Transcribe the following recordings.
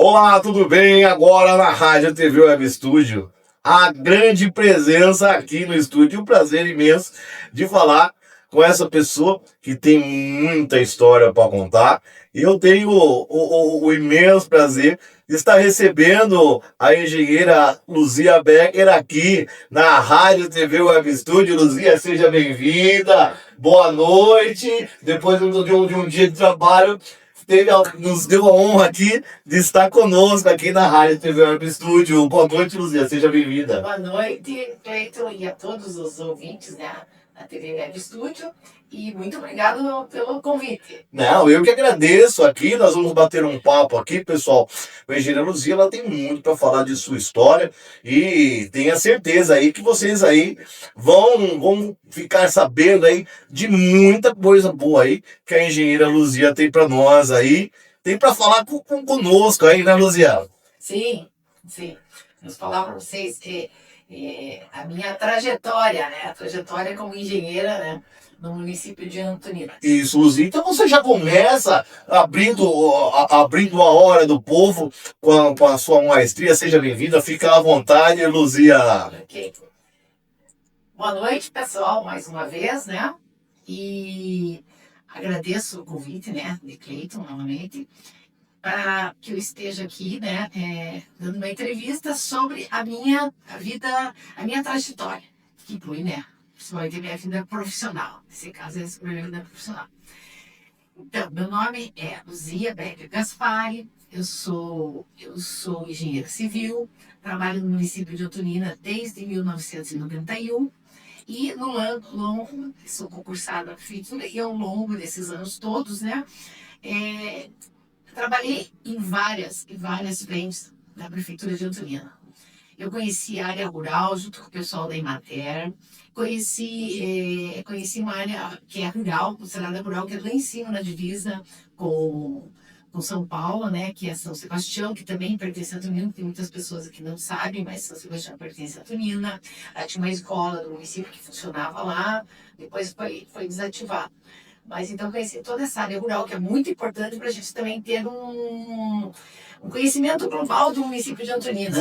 Olá, tudo bem? Agora na Rádio TV Web Studio, a grande presença aqui no estúdio, um prazer imenso de falar com essa pessoa que tem muita história para contar. E eu tenho o imenso prazer de estar recebendo a engenheira Luzia Becker aqui na Rádio TV Web Studio. Luzia, seja bem-vinda, boa noite. Depois de um dia de trabalho, nos deu a honra aqui de estar conosco aqui na Rádio TV Web Studio. Boa noite, Luzia, seja bem-vinda. Boa noite, Cleiton, e a todos os ouvintes da TV Web Studio. E muito obrigado pelo convite. Não, eu que agradeço aqui. Nós vamos bater um papo aqui, pessoal. A engenheira Luzia, ela tem muito para falar de sua história e tenha certeza aí que vocês aí vão ficar sabendo aí de muita coisa boa aí que a engenheira Luzia tem para nós aí. Tem para falar conosco aí, né, Luzia? Sim. Vamos falar para vocês a minha trajetória, né? A trajetória como engenheira, né? No município de Antonina. Isso, Luzia. Então você já começa abrindo a hora do povo com a sua maestria. Seja bem-vinda, fica à vontade, Luzia. Ok. Boa noite, pessoal, mais uma vez, né? E agradeço o convite, né, de Cleiton, novamente, para que eu esteja aqui, né, dando uma entrevista sobre a minha vida, a minha trajetória, que inclui, né, principalmente a minha vida profissional. Nesse caso, é a minha vida profissional. Então, meu nome é Luzia Becker Gaspari, eu sou engenheira civil, trabalho no município de Antonina desde 1991 e no longo, sou concursada na prefeitura e ao longo desses anos todos, né, trabalhei em várias frentes da prefeitura de Antonina. Eu conheci a área rural junto com o pessoal da Emater, conheci uma área que é rural, considerada rural, que é lá em cima na divisa com São Paulo, né, que é São Sebastião, que também pertence a Antonina. Tem muitas pessoas aqui que não sabem, mas São Sebastião pertence a Antonina. Tinha uma escola do município que funcionava lá, depois foi desativado. Mas então conheci toda essa área rural, que é muito importante para a gente também ter um conhecimento global do município de Antonina.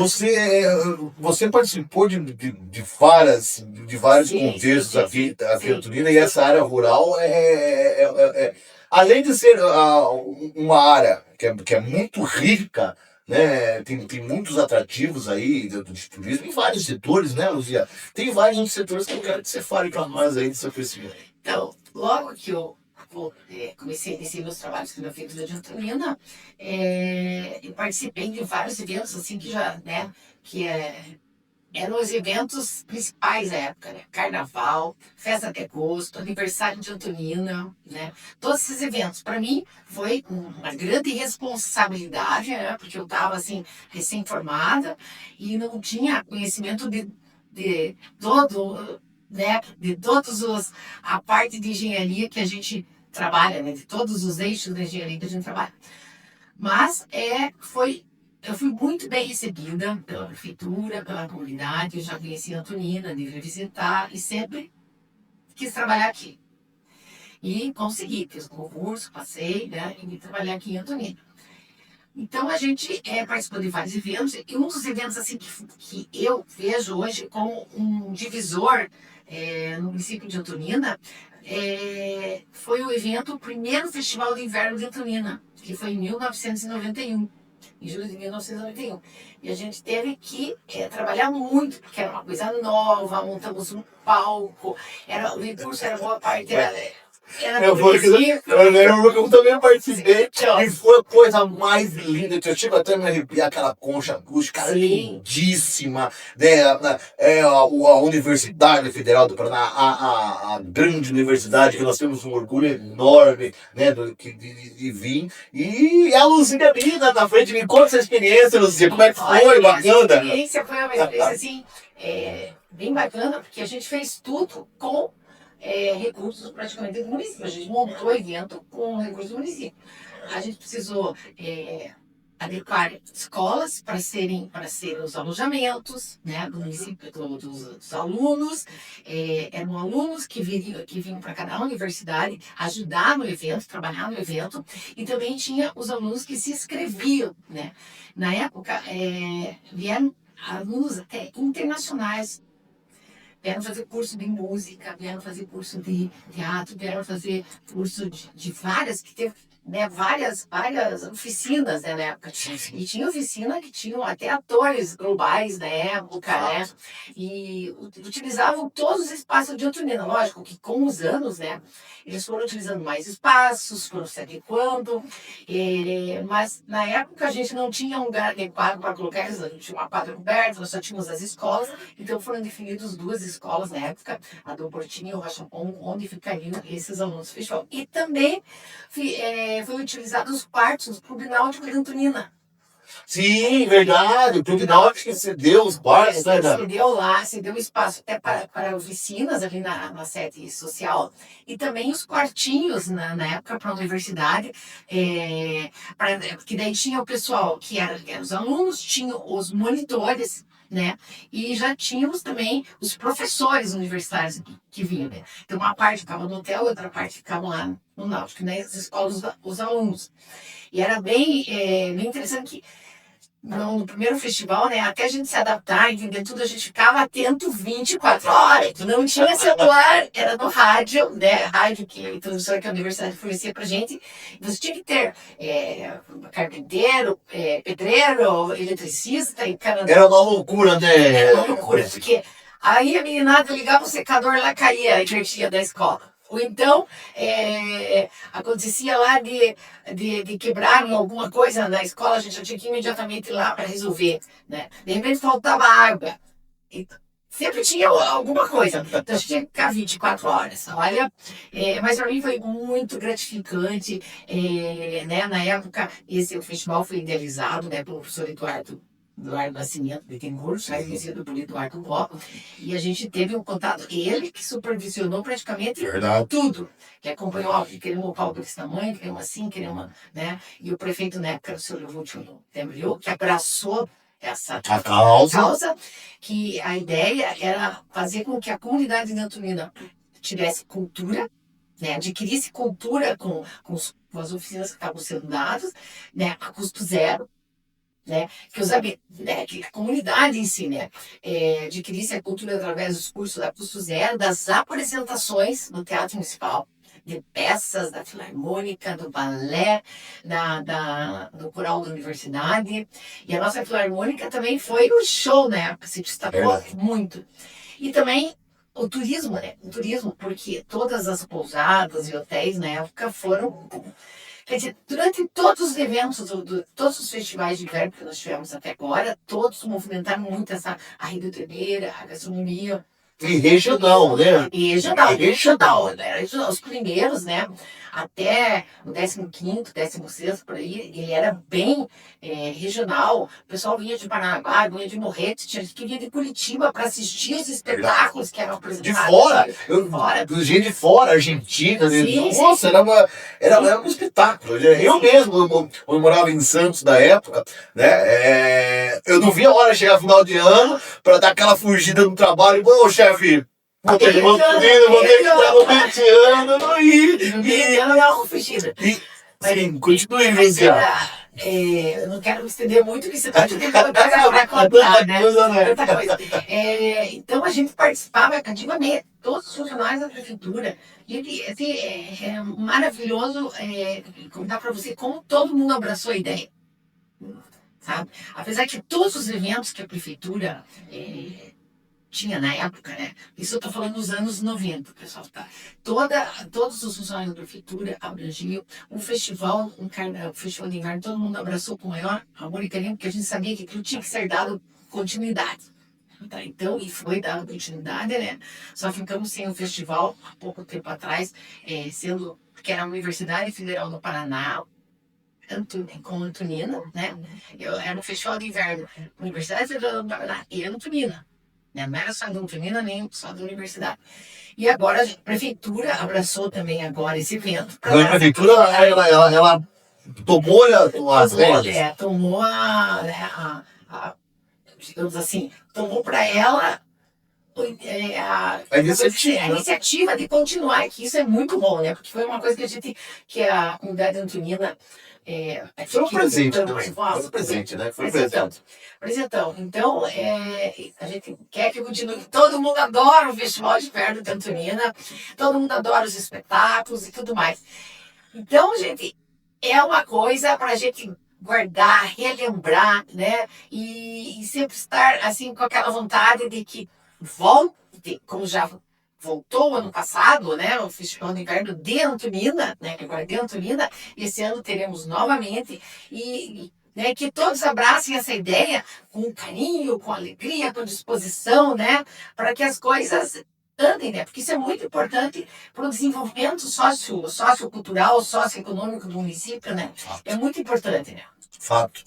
Você participou de vários contextos aqui em Antonina, e essa área rural além de ser uma área que é muito rica, né? Tem muitos atrativos aí de turismo em vários setores, né, Luzia? Tem vários outros setores que eu quero que você fale para nós aí do seu conhecimento. Então, logo que eu comecei a iniciar meus trabalhos com a prefeitura de Antonina, eu participei de vários eventos, assim, que já, né, eram os eventos principais da época, né? Carnaval, Festa de Agosto, aniversário de Antonina, né? Todos esses eventos, para mim, foi uma grande responsabilidade, né? Porque eu estava, assim, recém-formada e não tinha conhecimento de todo, né? De a parte de engenharia que a gente trabalha, né? De todos os eixos da engenharia que a gente trabalha. Mas eu fui muito bem recebida pela prefeitura, pela comunidade. Eu já conheci a Antonina, devia visitar e sempre quis trabalhar aqui. E consegui, fiz um concurso, passei, né, e vim trabalhar aqui em Antonina. Então a gente participou de vários eventos, e um dos eventos assim, que eu vejo hoje como um divisor no município de Antonina foi o primeiro Festival de Inverno de Antonina, que foi em 1991. Em julho de 1991. E a gente teve que trabalhar muito, porque era uma coisa nova, montamos um palco, o recurso era boa parte, eu lembro que eu também participei e foi a coisa mais linda. Eu tive até me arrepiar, aquela concha acústica lindíssima, né? A Universidade Federal do Paraná, a grande universidade, que nós temos um orgulho enorme, né, de vir. E a Luzia ali na frente, me conta essa experiência, Luzia, como é que foi? Bacana? A experiência foi uma experiência assim, bem bacana, porque a gente fez tudo com recursos praticamente do município. A gente montou o evento com recursos do município. A gente precisou adequar escolas para serem os alojamentos, né, do município, dos alunos. Eram alunos que vinham para cada universidade ajudar no evento, trabalhar no evento, e também tinha os alunos que se inscreviam, né. Na época, vieram alunos até internacionais, vieram fazer curso de música, vieram fazer curso de teatro, vieram fazer curso de várias, que teve, né, várias oficinas, né, na época. E tinha oficina que tinham até atores globais na época, né? E utilizavam todos os espaços de Antonina. Lógico que com os anos, né, eles foram utilizando mais espaços, foram se adequando, mas na época a gente não tinha um lugar adequado para colocar eles, a gente tinha uma quadra coberta, nós só tínhamos as escolas, então foram definidas duas escolas na época, a do Portinho e o Rachapon, onde ficariam esses alunos do festival. E também foi utilizado os quartos do Clube Náutico de Antonina. Sim, verdade. O Clube Náutico que cedeu os quartos, né? Cedeu espaço até para oficinas ali na sede social, e também os quartinhos na época para a universidade, porque daí tinha o pessoal que eram os alunos, tinham os monitores, né? E já tínhamos também os professores universitários que vinham, né? Então uma parte ficava no hotel, outra parte ficava lá no Náutico, né? As escolas, os alunos. E era bem interessante que no primeiro festival, né, até a gente se adaptar, entender tudo, a gente ficava atento 24 horas. Não tinha celular, era no rádio, né? Rádio que a universidade fornecia pra gente. Você tinha que ter carpinteiro, pedreiro, eletricista e caramba. Era uma loucura, né? Era uma loucura, porque aí a meninada ligava o secador, lá caía a energia da escola. Ou então, acontecia lá de quebrar alguma coisa na escola, a gente já tinha que ir imediatamente lá para resolver, né? De repente faltava água. Então, sempre tinha alguma coisa. Então a gente tinha que ficar 24 horas. Olha, mas para mim foi muito gratificante. Né? Na época, o festival foi idealizado, né, pelo professor Eduardo Nascimento de Tengur, conhecido por Eduardo Bó, e a gente teve um contato, ele que supervisionou praticamente tudo, que acompanhou, que queremos um palco desse tamanho, queremos assim, queremos, né, e o prefeito na época, o senhor Lúcio Tembriu, que abraçou essa causa, que a ideia era fazer com que a comunidade de Antonina tivesse cultura, né, adquirisse cultura com as oficinas que estavam sendo dadas, né, a custo zero, né, que a comunidade em si, né, adquirisse a cultura através dos cursos a custo zero, das apresentações no Teatro Municipal, de peças da Filarmônica, do balé, do coral da universidade. E a nossa Filarmônica também foi um show, né, se destacou muito. E também o turismo, né, porque todas as pousadas e hotéis na época foram... Quer dizer, durante todos os eventos, todos os festivais de inverno que nós tivemos até agora, todos movimentaram muito a hidroterapia, a gastronomia. E regional, né? Regional, né? Os primeiros, né? Até o 15º, 16º, por aí, ele era bem regional. O pessoal vinha de Paranaguá, vinha de Morretes, tinha gente que vinha de Curitiba para assistir os espetáculos que eram apresentados. De fora? Gente de fora, Argentina. Sim, nossa, era um espetáculo. Eu mesmo, eu morava em Santos da época, né? Eu não via a hora de chegar final de ano para dar aquela fugida no trabalho. Ô, chefe, vou ter que estar no 20 anos, não ir. Não, fugida. Sim, continue, Luciana. Eu não quero me estender muito, porque você está te tentando para contar, né? Outra coisa. Então a gente participava ativamente, todos os funcionários da prefeitura. E assim, é maravilhoso contar para você como todo mundo abraçou a ideia. Sabe? Apesar que todos os eventos que a prefeitura tinha na época, né? Isso eu estou falando dos anos 90, pessoal, tá? Todos os funcionários da prefeitura abrangiam um festival, um festival de inverno, todo mundo abraçou com o maior amor e carinho, porque a gente sabia que aquilo tinha que ser dado continuidade. Tá? Então, e foi dado continuidade, né? Só ficamos sem o festival há pouco tempo atrás, que era a Universidade Federal do Paraná, com Antonina, né? Era um festival de inverno, Universidade Federal do Paraná e Antonina. Não era só da Antonina, nem só da universidade. E agora a prefeitura abraçou também agora esse evento. A prefeitura, ela tomou as rédeas. Tomou digamos assim, tomou para ela A iniciativa, a iniciativa de continuar, que isso é muito bom, né? Porque foi uma coisa que a comunidade antonina Foi um presente, tanto, foi um presente, né? Foi um presentão. presente. Presentão. Então, a gente quer que continue. Todo mundo adora o Festival de Inverno de Antonina, todo mundo adora os espetáculos e tudo mais. Então, gente, é uma coisa para a gente guardar, relembrar, né? E sempre estar assim com aquela vontade de que volte, como já voltou ano passado, né? O Festival de Inverno de Antonina, né? Que agora é de Antonina, e esse ano teremos novamente né, que todos abracem essa ideia com carinho, com alegria, com disposição, né? Para que as coisas andem, né? Porque isso é muito importante para o desenvolvimento sociocultural, socioeconômico do município, né? É muito importante, né? Fato.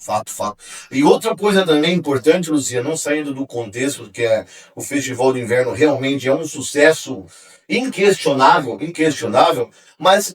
E outra coisa também importante, Lucia, não saindo do contexto, que o Festival de Inverno realmente é um sucesso inquestionável, mas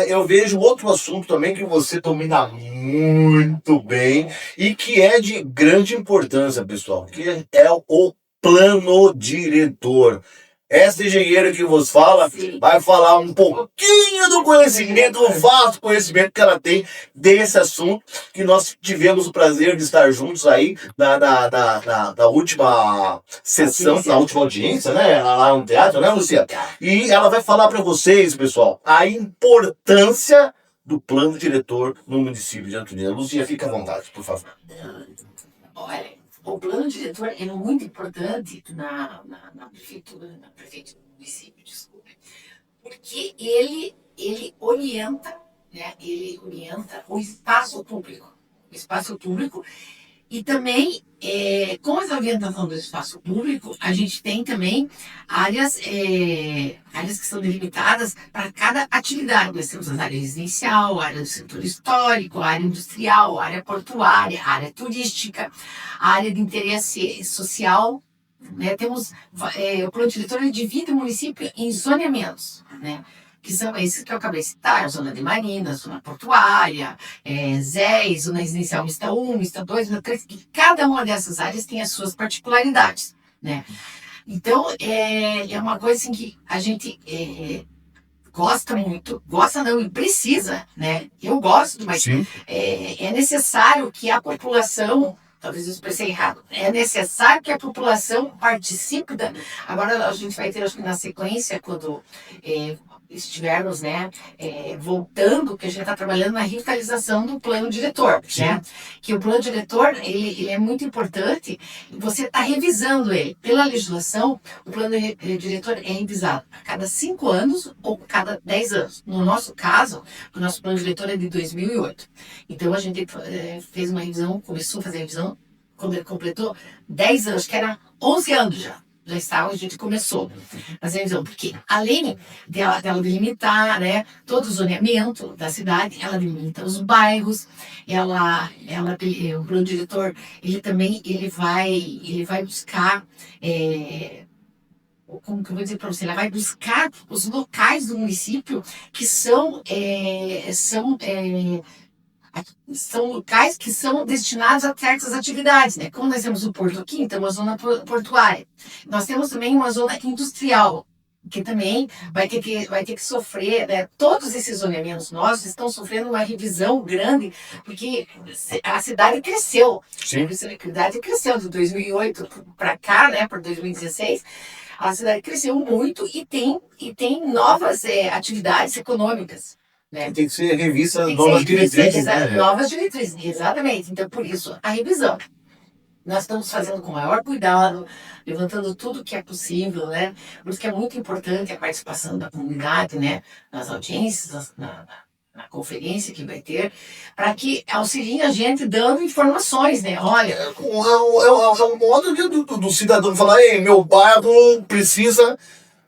eu vejo outro assunto também que você domina muito bem e que é de grande importância, pessoal, que é o plano diretor. Essa engenheira que vos fala vai falar um pouquinho do conhecimento, do vasto conhecimento que ela tem desse assunto, que nós tivemos o prazer de estar juntos aí na última sessão, na última audiência, né? Lá no teatro, né, Lucia? E ela vai falar para vocês, pessoal, a importância do plano diretor no município de Antonina. Lucia, fica à vontade, por favor. Olha, o plano diretor é muito importante na prefeitura do município, desculpe, porque ele orienta, né? Ele orienta o espaço público. O espaço público e também, com essa orientação do espaço público, a gente tem também áreas que são delimitadas para cada atividade. Nós temos a área residencial, a área do setor histórico, a área industrial, a área portuária, a área turística, a área de interesse social. Né? Temos, o plano diretor divide o município em zoneamentos, né? Que são esses que eu acabei de citar, a zona de marina, a zona portuária, ZES, zona residencial mista 1, mista 2, mista 3, que cada uma dessas áreas tem as suas particularidades, né? Então, é uma coisa assim que a gente gosta muito, gosta não e precisa, né? Eu gosto, mas é necessário que a população, talvez eu expressei errado, é necessário que a população participe da... Agora a gente vai ter, acho que na sequência, quando estivermos, né, voltando, que a gente está trabalhando na revitalização do plano diretor, né? Que o plano diretor, ele é muito importante, você está revisando ele. Pela legislação, o plano diretor é revisado a cada 5 anos ou cada 10 anos. No nosso caso, o nosso plano diretor é de 2008. Então, a gente fez uma revisão, começou a fazer a revisão, quando ele completou 10 anos, que era 11 anos já estava, a gente começou a fazer a revisão, porque além dela delimitar, né, todo o zoneamento da cidade, ela delimita os bairros, o plano diretor, ele vai buscar, como que eu vou dizer para você, ela vai buscar os locais do município que são locais que são destinados a certas atividades, né? Como nós temos o porto aqui, então uma zona portuária. Nós temos também uma zona industrial, que também vai ter que sofrer, né? Todos esses zoneamentos nossos estão sofrendo uma revisão grande, porque a cidade cresceu. Sim. A cidade cresceu de 2008 para cá, né? Para 2016. A cidade cresceu muito e tem novas atividades econômicas. Né? Tem que ser revista novas diretrizes, né? Novas diretrizes, exatamente. Então, por isso, a revisão. Nós estamos fazendo com o maior cuidado, levantando tudo que é possível, né? Por isso que é muito importante a participação da comunidade, né? Nas audiências, na conferência que vai ter, para que auxiliem a gente dando informações, né? Olha... É um modo do cidadão falar, ei, meu bairro precisa...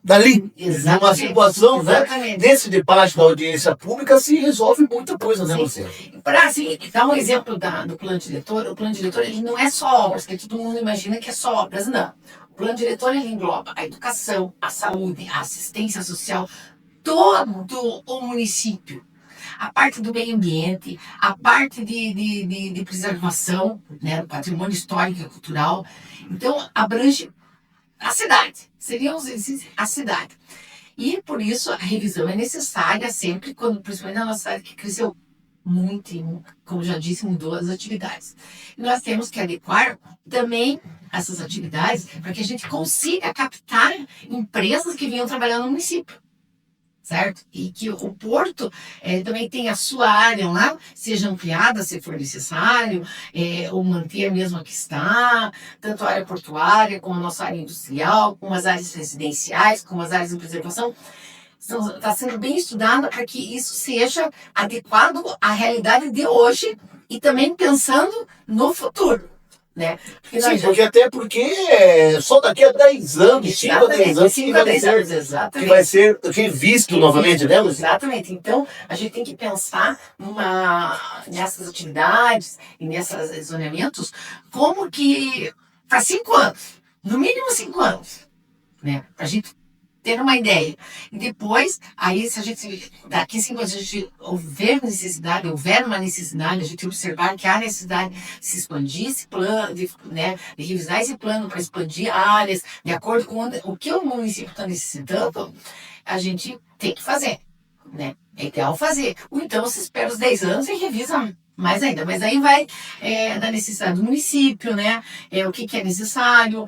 Dali, numa situação, né, nesse debate da audiência pública, se resolve muita coisa, né, você? Para assim, dar um exemplo do plano diretor, o plano diretor ele não é só obras, que todo mundo imagina que é só obras, não. O plano diretor ele engloba a educação, a saúde, a assistência social, todo o município. a parte do meio ambiente, a parte de preservação, né, do patrimônio histórico e cultural. Então, abrange a cidade, a cidade. E, por isso, a revisão é necessária sempre, principalmente na nossa cidade, que cresceu muito, e, como já disse, mudou as atividades. E nós temos que adequar também essas atividades para que a gente consiga captar empresas que venham trabalhar no município, certo? E que o porto também tenha a sua área lá, seja ampliada se for necessário, ou manter a mesma que está, tanto a área portuária, como a nossa área industrial, como as áreas residenciais, como as áreas de preservação. Está sendo bem estudada para que isso seja adequado à realidade de hoje e também pensando no futuro. Né? Porque só daqui a 10 anos, 5 a 10 anos, que vai ser revisto novamente, né, Luci? Exatamente. Então, a gente tem que pensar nessas atividades e nesses zoneamentos como que para 5 anos, no mínimo 5 anos, né? Para a gente ter uma ideia. E depois, aí, se a gente, daqui a 5 anos, a gente houver uma necessidade, a gente observar que há necessidade de se expandir esse plano, de revisar esse plano para expandir áreas, de acordo com o que o município está necessitando, a gente tem que fazer, né? É ideal fazer. Ou então, se espera os 10 anos e revisa mais ainda. Mas aí vai da necessidade do município, né? O que é necessário,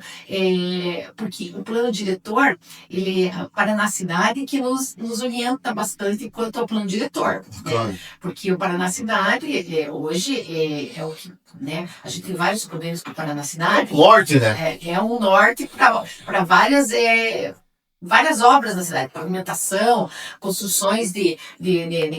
porque o plano diretor, ele é Paraná Cidade que nos orienta bastante quanto ao plano diretor. Claro. Né? Porque o Paraná Cidade, hoje, é o que, né? A gente tem vários problemas com o Paraná Cidade. Norte, né? É um norte para várias obras na cidade, pavimentação, construções de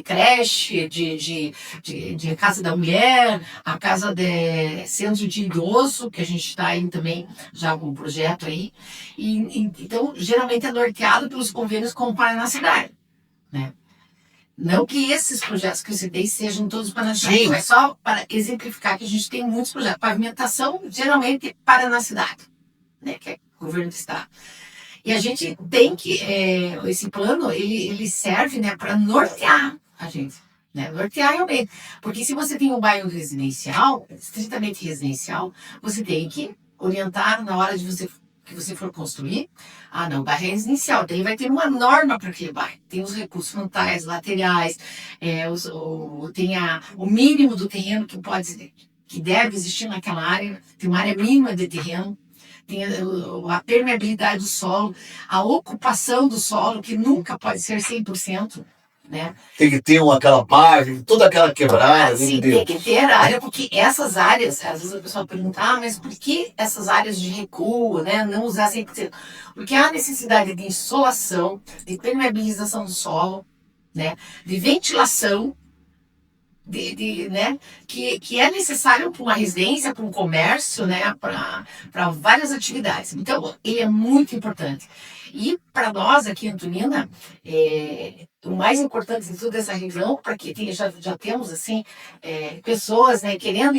creche, de casa da mulher, a casa de centro de idoso, que a gente está aí também já com um projeto aí. Então, geralmente é norteado pelos convênios com o Paraná Cidade, né? Não que esses projetos que eu citei sejam todos Paraná Cidade, mas só para exemplificar que a gente tem muitos projetos. Pavimentação, geralmente, Paraná Cidade, né? Que é o governo do estado. E a gente tem que, esse plano, ele serve, né, para nortear a gente, né, nortear realmente. Porque se você tem um bairro residencial, estritamente residencial, você tem que orientar na hora que você for construir. Ah, não, o bairro é residencial, daí vai ter uma norma para aquele bairro. Tem os recursos frontais, laterais, tem o mínimo do terreno que deve existir naquela área, tem uma área mínima de terreno. Tem a permeabilidade do solo, a ocupação do solo, que nunca pode ser 100%. Né? Tem que ter aquela margem, toda aquela quebrada. Sim, tem que ter área, porque essas áreas, às vezes a pessoa pergunta, mas por que essas áreas de recuo, né, não usar 100%? Porque há necessidade de insolação, de permeabilização do solo, né, de ventilação, né, que é necessário para uma residência, para um comércio, né, para várias atividades. Então, ele é muito importante. E para nós aqui em Antonina, o mais importante de tudo essa região, porque já temos assim pessoas, né, querendo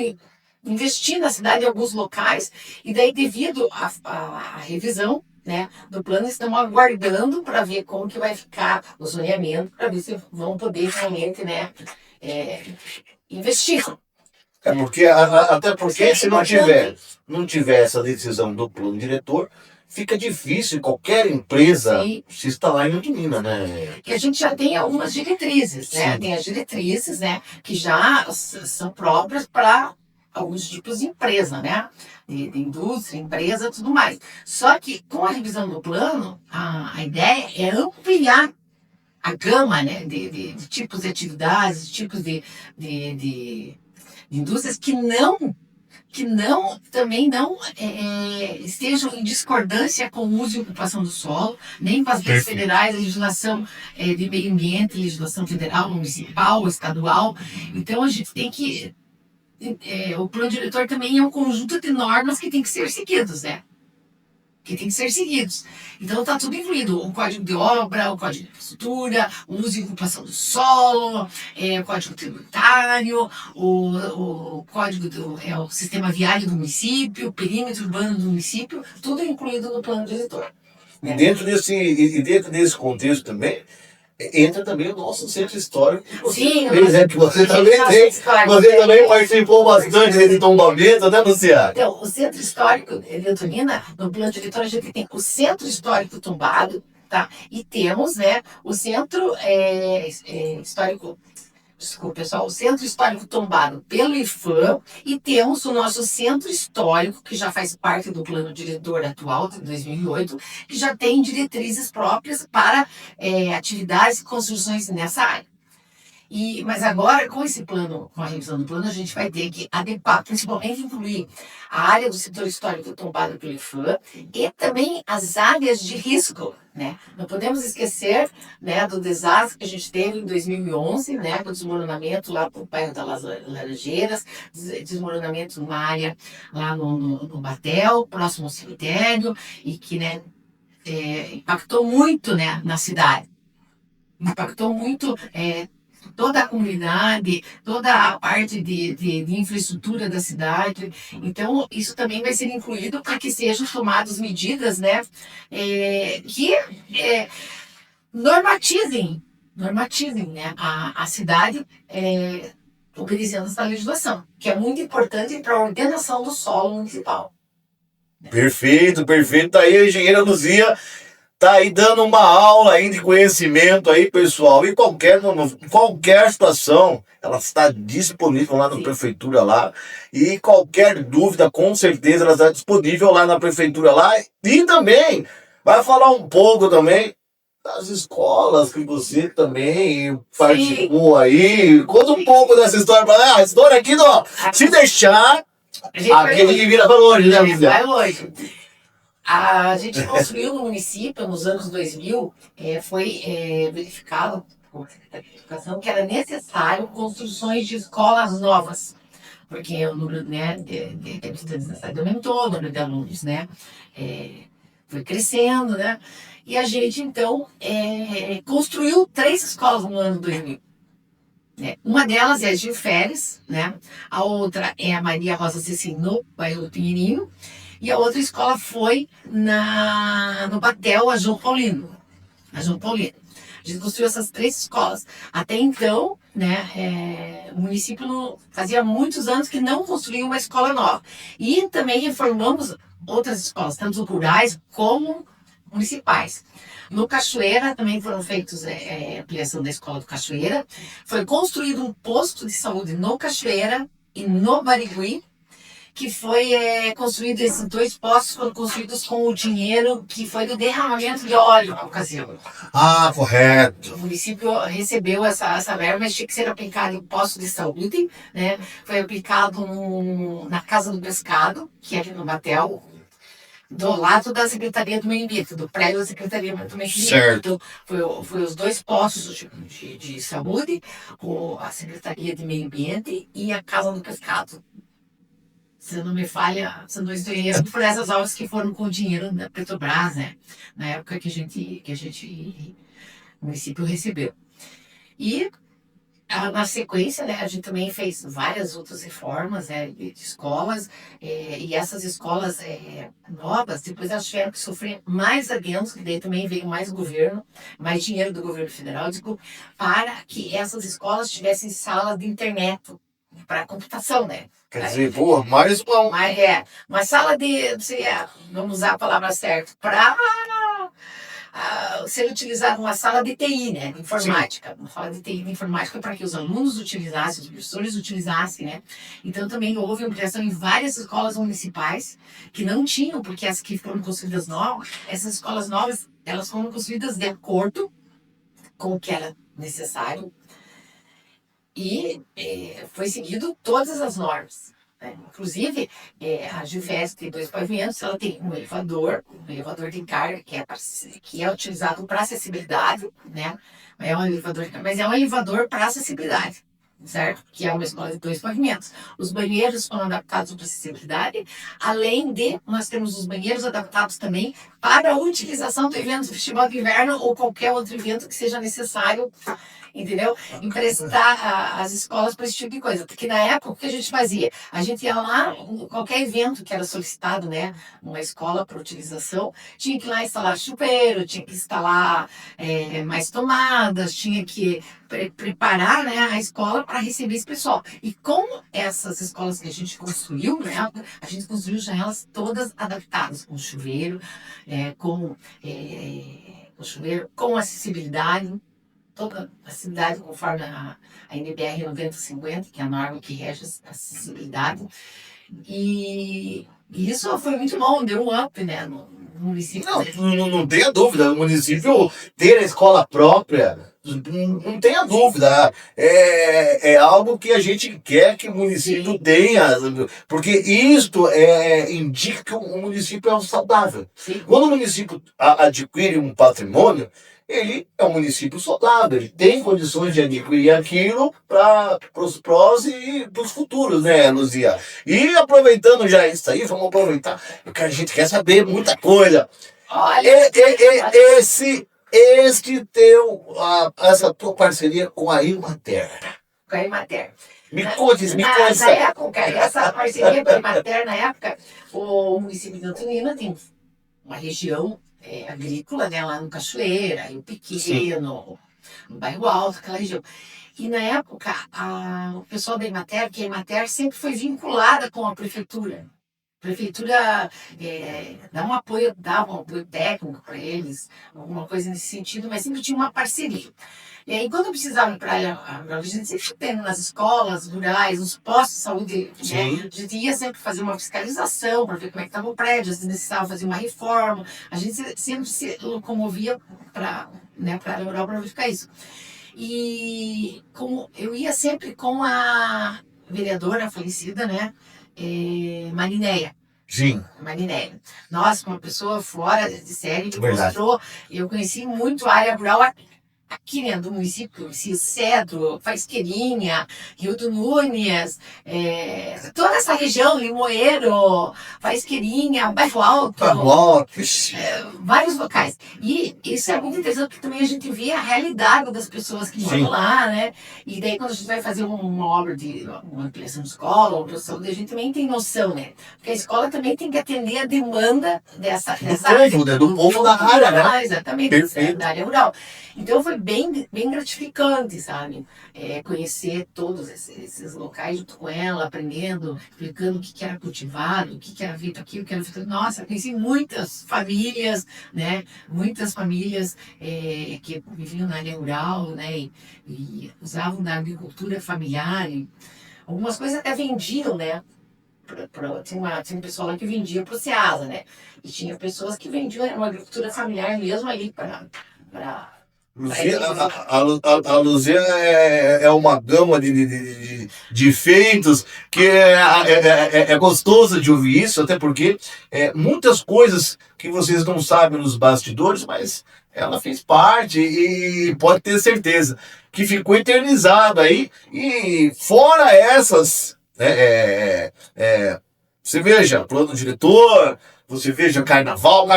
investir na cidade em alguns locais, e daí devido à revisão, né, do plano, estamos aguardando para ver como que vai ficar o zoneamento, para ver se vão poder realmente, né, investir. Até porque se não tiver essa decisão do plano diretor, fica difícil qualquer empresa se instalar em Antonina, né? E a gente já tem algumas diretrizes, né? Tem as diretrizes, né, que já são próprias para alguns tipos de empresa, né? De indústria, empresa, tudo mais. Só que com a revisão do plano, a ideia é ampliar a gama, né, de tipos de atividades, tipos de indústrias que também não estejam em discordância com o uso e ocupação do solo, nem com as leis federais, legislação de meio ambiente, legislação federal, municipal, estadual. Então a gente tem que o plano diretor também é um conjunto de normas que tem que ser seguidos, né? Que tem que ser seguidos. Então está tudo incluído. O código de obra, o código de infraestrutura, o uso e ocupação do solo, o código tributário, o código o sistema viário do município, o perímetro urbano do município, tudo incluído no plano diretor. E dentro desse contexto também, entra também o nosso centro histórico. Sim, Que você também tem. Você também participou bastante desse tombamento, né, Luciana? Então, o Centro Histórico de Antonina, no plano diretor, a gente tem o Centro Histórico tombado, tá? E temos, né, o Centro Histórico. Desculpa, pessoal, o Centro Histórico tombado pelo IFAM e temos o nosso Centro Histórico, que já faz parte do plano diretor atual de 2008, que já tem diretrizes próprias para atividades e construções nessa área. Mas agora, com esse plano, com a revisão do plano, a gente vai ter que adequar, principalmente incluir a área do setor histórico tombado pelo IFAM e também as áreas de risco, né? Não podemos esquecer, né, do desastre que a gente teve em 2011, né, do desmoronamento lá para o bairro das Laranjeiras, desmoronamento numa área lá no Batel, próximo ao cemitério, e que, né, impactou muito, né, na cidade. Impactou muito toda a comunidade, toda a parte de infraestrutura da cidade. Então, isso também vai ser incluído para que sejam tomadas medidas, né, que normatizem, né, a cidade obedecendo essa legislação, que é muito importante para a ordenação do solo municipal. Perfeito, perfeito. Tá aí a engenheira Luzia. Tá aí dando uma aula aí de conhecimento aí, pessoal. E qualquer situação, ela está disponível lá na prefeitura lá. E qualquer dúvida, com certeza, ela está disponível lá na prefeitura lá. E também vai falar um pouco também das escolas que você também participou aí. Conta um pouco dessa história para ela. A história aqui, ó, se deixar, aquele que vira para longe, né, Luzia? Vai longe. A gente construiu no município, nos anos 2000, foi verificado por Secretaria de Educação que era necessário construções de escolas novas, porque o número, né, de habitantes da cidade aumentou, o número de alunos, né, foi crescendo, né, e a gente, então, construiu 3 escolas no ano 2000. Uma delas é a Gil Férez, né, a outra é a Maria Rosa Cecim, no bairro do Pinheirinho, e a outra escola foi no Batel, a João Paulino. A gente construiu essas 3 escolas. Até então, né, o município fazia muitos anos que não construía uma escola nova. E também reformamos outras escolas, tanto rurais como municipais. No Cachoeira também foram feitos ampliação da escola do Cachoeira. Foi construído um posto de saúde no Cachoeira e no Barigui, que foi construído, esses 2 postos foram construídos com o dinheiro que foi do derramamento de óleo na ocasião. Ah, correto. O município recebeu essa verba, mas tinha que ser aplicado em posto de saúde, né? Foi aplicado na Casa do Pescado, que é ali no Batel, do lado da Secretaria do Meio Ambiente, do prédio da Secretaria do Meio Ambiente. Certo. Então, foi os 2 postos de saúde, a Secretaria de Meio Ambiente e a Casa do Pescado. Se não me falha, são 2 dinheiros por essas obras que foram com o dinheiro da Petrobras, né? Na época que o município recebeu. E na sequência, né, a gente também fez várias outras reformas de escolas, e essas escolas novas, depois elas tiveram que sofrer mais adendos, que daí também veio mais governo, mais dinheiro do governo federal, para que essas escolas tivessem salas de internet para computação, né? Quer dizer, pô, mais uma... Uma sala vamos usar a palavra certa, para ser utilizada uma sala de TI, né, de informática. Sim. Uma sala de TI de informática para que os alunos utilizassem, os professores utilizassem, né. Então também houve ampliação em várias escolas municipais que não tinham, porque as que foram construídas novas, essas escolas novas, elas foram construídas de acordo com o que era necessário e foi seguido todas as normas. Inclusive, a Gilvestre tem 2 pavimentos, ela tem um elevador de carga, que é utilizado para acessibilidade, né? Mas é um elevador para acessibilidade, certo? Que é uma escola de 2 pavimentos. Os banheiros foram adaptados para acessibilidade, além de, nós temos os banheiros adaptados também para a utilização do evento do Festival de Inverno ou qualquer outro evento que seja necessário entendeu? Emprestar as escolas para esse tipo de coisa. Porque na época, o que a gente fazia? A gente ia lá, qualquer evento que era solicitado, né? Uma escola para utilização, tinha que ir lá instalar chuveiro, tinha que instalar mais tomadas, tinha que preparar, né, a escola para receber esse pessoal. E com essas escolas que a gente construiu, né, a gente construiu já elas todas adaptadas, com chuveiro, com chuveiro, com acessibilidade, toda acessibilidade conforme a NBR 9050, que é a norma que rege a acessibilidade. E isso foi muito bom, deu um up, né, no município. Não tenha dúvida, o município ter a escola própria, não tenha dúvida, é algo que a gente quer que o município tenha, porque isto indica que o município é um saudável. Sim. Quando o município adquire um patrimônio, ele é um município saudável, ele tem condições de adquirir aquilo para os prós e para os futuros, né, Luzia? E aproveitando já isso aí, vamos aproveitar, porque a gente quer saber muita coisa. Olha, Essa tua parceria com a Imater. com a Imater. Me conte. Na época, essa parceria com a Imater, na época, o município de Antonina tem uma região agrícola, né, lá no Cachoeira, Rio Pequeno, no Bairro Alto, aquela região. E na época, o pessoal da Imater, que a Imater sempre foi vinculada com a prefeitura. A prefeitura dava um apoio técnico para eles, alguma coisa nesse sentido, mas sempre tinha uma parceria. E aí, quando eu precisava ir para a gente sempre tendo nas escolas rurais, nos postos de saúde, né? A gente ia sempre fazer uma fiscalização para ver como é que estava o prédio, se necessitava fazer uma reforma. A gente sempre se locomovia para a área rural para verificar isso. E eu ia sempre com a vereadora falecida, né? Marinéia. Sim. Marinéia. Nossa, uma pessoa fora de série que Verdade. mostrou. Eu conheci muito a área rural aqui, né, do município, Cedro, Faisqueirinha, Rio do Nunes, toda essa região, Limoeiro, Faisqueirinha, Bairro Alto, vários locais. E isso é muito interessante, porque também a gente vê a realidade das pessoas que moram lá, né? E daí quando a gente vai fazer uma obra de uma ampliação de escola, uma produção, a gente também tem noção, né? Porque a escola também tem que atender a demanda do povo da área, né? Exatamente, Perfeito. da área rural. Então foi bem gratificante, sabe? Conhecer todos esses locais junto com ela, aprendendo, explicando o que era cultivado, o que era feito aqui, o que era feito. Nossa, conheci muitas famílias, né? Muitas famílias que viviam na área rural, né? E usavam da agricultura familiar. E algumas coisas até vendiam, né? Tinha um pessoal lá que vendia para o Ceasa, né? E tinha pessoas que vendiam uma agricultura familiar mesmo ali para Luzia, a Luzia é uma gama de feitos que é gostoso de ouvir isso, até porque muitas coisas que vocês não sabem nos bastidores, mas ela fez parte e pode ter certeza que ficou eternizado aí. E fora essas, você veja, plano diretor, você veja carnaval.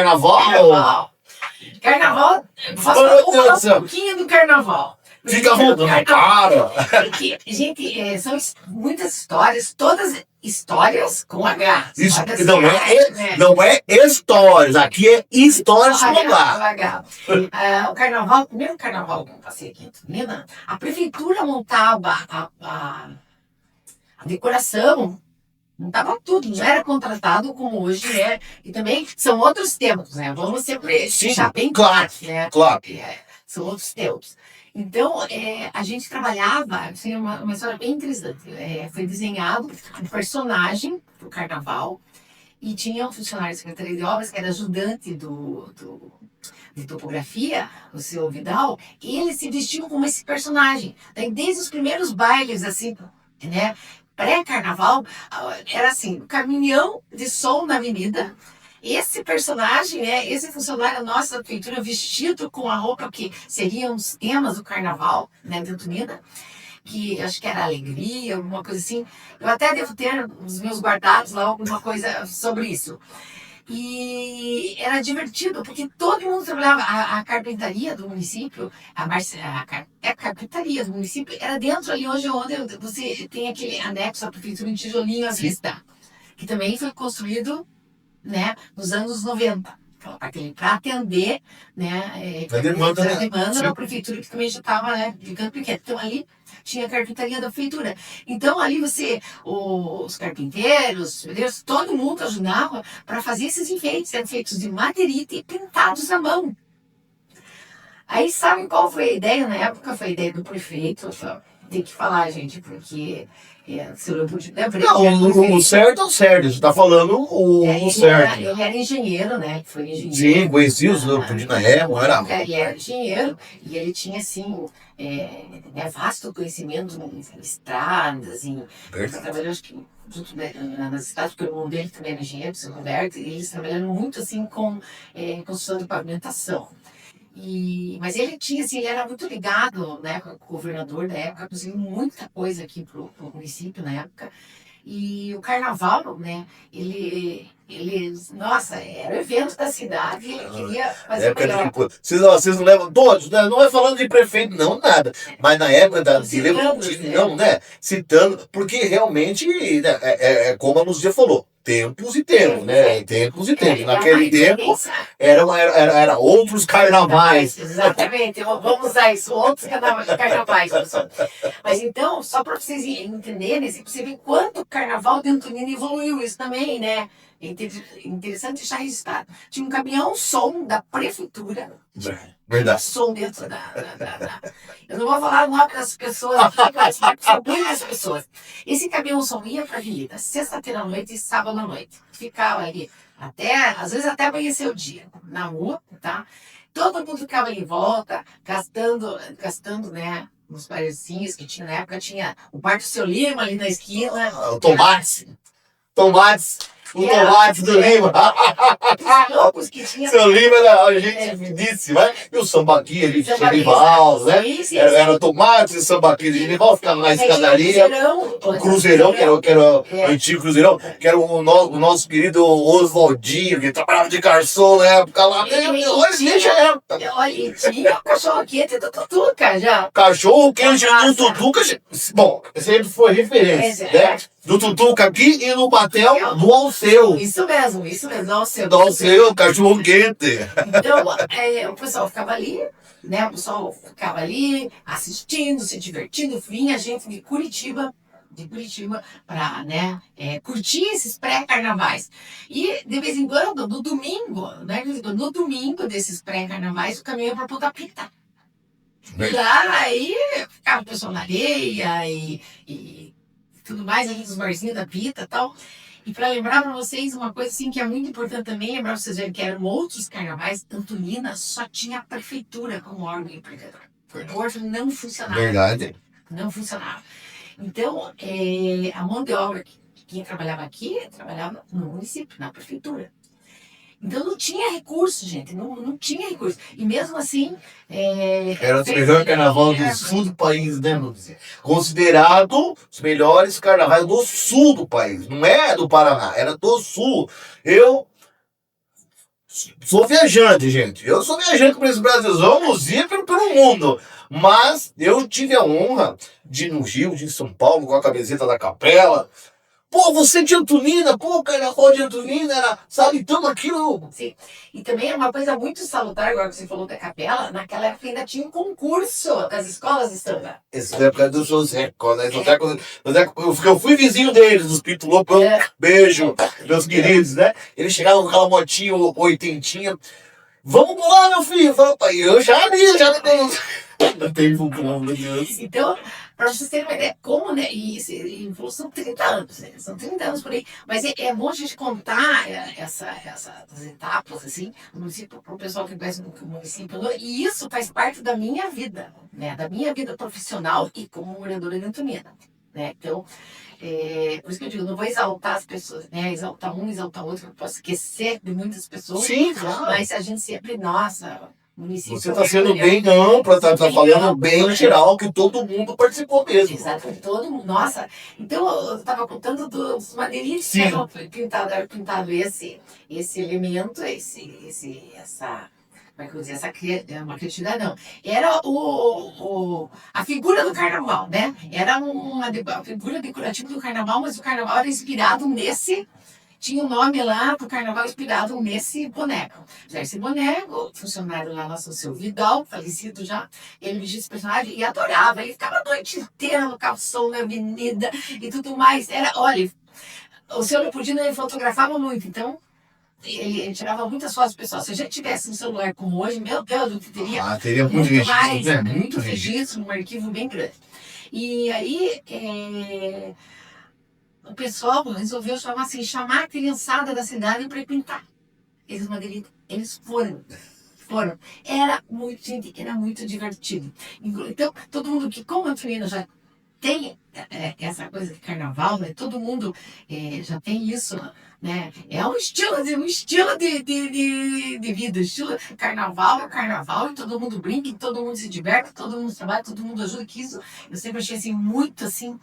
Carnaval, faça um pouquinho do carnaval. Fica voltando, cara. Porque, gente, são muitas histórias, todas histórias com H. Isso não é histórias, aqui é histórias com H. O carnaval, o primeiro carnaval que eu passei aqui em Antonina, a prefeitura montava a decoração. Não estava tudo, não era contratado como hoje é. E também são outros tempos, né? Vamos sempre deixar bem claro, né? Claro. São outros tempos. Então, a gente trabalhava, assim, uma história bem interessante. Foi desenhado um personagem do carnaval e tinha um funcionário da Secretaria de Obras, que era ajudante de topografia, o seu Vidal, e ele se vestiu como esse personagem. Daí, desde os primeiros bailes, assim, né? Pré-carnaval, era assim, caminhão de som na avenida, esse personagem, né, esse funcionário nosso da prefeitura vestido com a roupa que seriam os temas do carnaval, né, de Antonina, que acho que era alegria, alguma coisa assim. Eu até devo ter nos meus guardados lá alguma coisa sobre isso. E era divertido, porque todo mundo trabalhava. A carpintaria do município, a carpintaria do município era dentro ali onde você tem aquele anexo à prefeitura em tijolinho à vista, que também foi construído, né, nos anos 90 para atender, né, A demanda, a né? demanda da prefeitura, que também já estava, né, ficando pequena. Então ali tinha a carpintaria da prefeitura. Então ali os carpinteiros, os pedreiros, todo mundo ajudava para fazer esses enfeites, eram feitos de madeirita e pintados à mão. Aí sabe qual foi a ideia na época? Foi a ideia do prefeito. Tem que falar, gente, porque se eu não pude lembrar. Não, o certo é o certo. Você tá falando o certo. Ele era engenheiro, né? Foi engenheiro. Sim, conheci os Pudinaé, era. Ele era engenheiro e ele tinha, assim, vasto conhecimento em estradas, ele trabalhou, acho que, junto nas estradas, porque o irmão dele também era engenheiro, o seu Roberto, e eles trabalharam muito, assim, com construção de pavimentação. Mas ele tinha, assim, ele era muito ligado, né, com o governador da época, conseguiu muita coisa aqui pro município na época. E o carnaval, né, nossa, era o evento da cidade, ele queria fazer o melhor. Vocês não levam todos, né? Não é falando de prefeito, não, nada. Mas na época não, né? Citando, porque realmente, né, como a Luzia falou, tempos e tempos, né? Tempos e tempos. Naquele tempo, era outros carnavais. Exatamente, vamos usar isso, outros carnavais, pessoal. Mas então, só para vocês entenderem, você vê quanto o carnaval de Antonina evoluiu isso também, né? É interessante deixar registrado. Tinha um caminhão-som da prefeitura. Verdade. Som dentro Eu não vou falar o nome das pessoas aqui, mas são muitas pessoas. Esse caminhão-som ia para a avenida, sexta-feira à noite e sábado à noite. Ficava ali às vezes até amanhecer o dia, na rua, tá? Todo mundo ficava em volta, gastando, né? Nos parecinhos que tinha na época, tinha o Parque Seu Lima ali na esquina. O Tomates. O tomate do Lima. Seu Lima era gente finíssima, né? E o sambaqui ali de Genival, né? Era tomate e sambaqui de Genival, ficava na escadaria. O Cruzeirão, que era o antigo Cruzeirão, que era o nosso querido Oswaldinho, que trabalhava de garçom na época lá. Olha, deixa a época. Olha, tinha o cachorro quente do Tutuca já. Cachorro quente do Tutuca. Bom, sempre foi referência, né? Do Tutuca aqui e no Batel do Alceu. Isso mesmo, do Alceu. Do Alceu, cachorro quente. Então, o pessoal ficava ali, né? O pessoal ficava ali assistindo, se divertindo. Vinha gente de Curitiba para, né, curtir esses pré-carnavais. E, de vez em quando, no domingo, né? No domingo desses pré-carnavais, o caminho ia para Ponta Pita. E lá, aí, ficava o pessoal na areia e tudo mais, ali nos barzinhos da Pita e tal. E para lembrar para vocês uma coisa assim que é muito importante também, lembrar para vocês verem que eram outros carnavais, Antonina só tinha a prefeitura como órgão empregador. O outro não funcionava. Verdade. Não funcionava. Então, a mão de obra, quem trabalhava aqui, trabalhava no município, na prefeitura. Então não tinha recurso, gente, não tinha recurso. E mesmo assim... Era o melhor carnaval do sul do país, né, Lúcia? Considerado os melhores carnavais do sul do país. Não é do Paraná, era do sul. Eu sou viajante, gente. Eu sou viajante por esse Brasilzão, Luzia pelo mundo. Mas eu tive a honra de ir no Rio, de ir em São Paulo, com a camiseta da Capela. Pô, você de Antonina, pô, carnaval de Antonina, era, sabe, tudo aquilo. Sim, e também é uma coisa muito salutar, agora que você falou da capela, naquela época ainda tinha um concurso das escolas de samba. Essa época do Joseco, né? Eu fui vizinho deles, dos Pito Louco, beijo, meus queridos, né? Eles chegavam com aquela motinha oitentinha. Vamos pular, meu filho? Eu já não tenho como pular, meu Deus. Então, para vocês terem uma ideia, como, né? E são 30 anos, né? São 30 anos por aí. Mas é bom a gente contar essas etapas, assim, para o pessoal que conhece o município. E isso faz parte da minha vida, né? Da minha vida profissional e como moradora de Antonina, né? Então, por isso que eu digo, não vou exaltar as pessoas, né? Exaltar um, exaltar outro, eu posso esquecer de muitas pessoas. Sim, claro. Mas a gente sempre, nossa, município. Você está sendo bem ampla, tá falando bem geral, que todo mundo participou mesmo. Exato, todo mundo. Nossa, então eu estava contando dos madeiristas que Sim. eram pintado esse elemento, essa. Como é que eu vou dizer? Uma criatividade, não. Era a figura do carnaval, né? Era a figura decorativa do carnaval, mas o carnaval era inspirado nesse. Tinha um nome lá pro carnaval inspirado nesse boneco. Já esse boneco, funcionário lá nosso, seu Vidal, falecido já, ele vestia esse personagem e adorava. Ele ficava a noite inteira no calção, na avenida e tudo mais. Olha, o seu Leopoldino, ele fotografava muito, então ele tirava muitas fotos pessoal. Se a gente tivesse um celular como hoje, meu Deus, eu teria, teria muito registro, mais, né? muito registro, um arquivo bem grande. E aí, o pessoal resolveu chamar a criançada da cidade para pintar. Eles foram. Era muito divertido. Então, todo mundo que, como a Antonina já tem essa coisa de carnaval, né? Todo mundo já tem isso, né? É um estilo de vida, estilo carnaval, e todo mundo brinca, e todo mundo se diverte, todo mundo trabalha, todo mundo ajuda, que isso eu sempre achei assim, muito assim,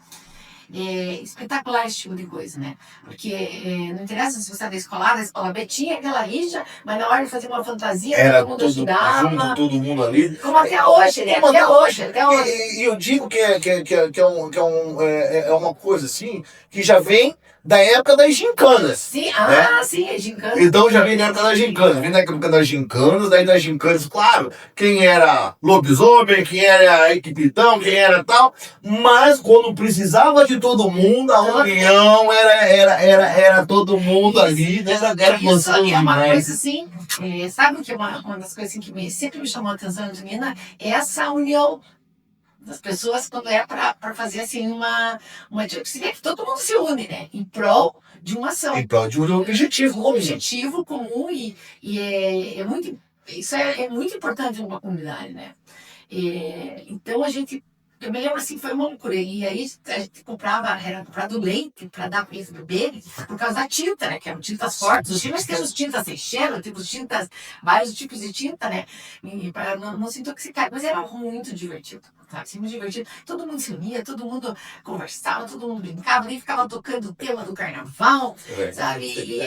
espetacular esse tipo de coisa, né? Porque não interessa se você é da escola A, da escola B, tinha aquela rixa, mas na hora de fazer uma fantasia, Era todo mundo ajudava. junto, todo mundo ali. Como até hoje, né? Até hoje. E eu digo que é uma coisa assim, que já vem da época das gincanas. Sim, né? sim, é gincana. Então já vem da época das gincanas. Vem da época das gincanas, daí das gincanas, claro, quem era lobisomem, quem era equipitão, quem era tal, mas quando precisava de todo mundo, a união era todo mundo ali, né? Era Isso é uma demais. coisa assim, sabe o que é uma das coisas assim, que sempre me chamou a atenção, Antonina, é essa união das pessoas quando para fazer assim você vê que todo mundo se une, né? Em prol de uma ação. Em prol de um objetivo comum. Objetivo comum e isso é muito importante numa comunidade, né? Então eu me lembro assim, foi uma loucura. E aí a gente era comprado leite para dar para eles beberem, por causa da tinta, né? Que eram tintas fortes. Hoje nós temos tintas sem cheiro, temos vários tipos de tinta, né? Para não se intoxicar. Mas era muito divertido, sabe? Assim, muito divertido. Todo mundo se unia, todo mundo conversava, todo mundo brincava, nem ficava tocando o tema do carnaval, sabe?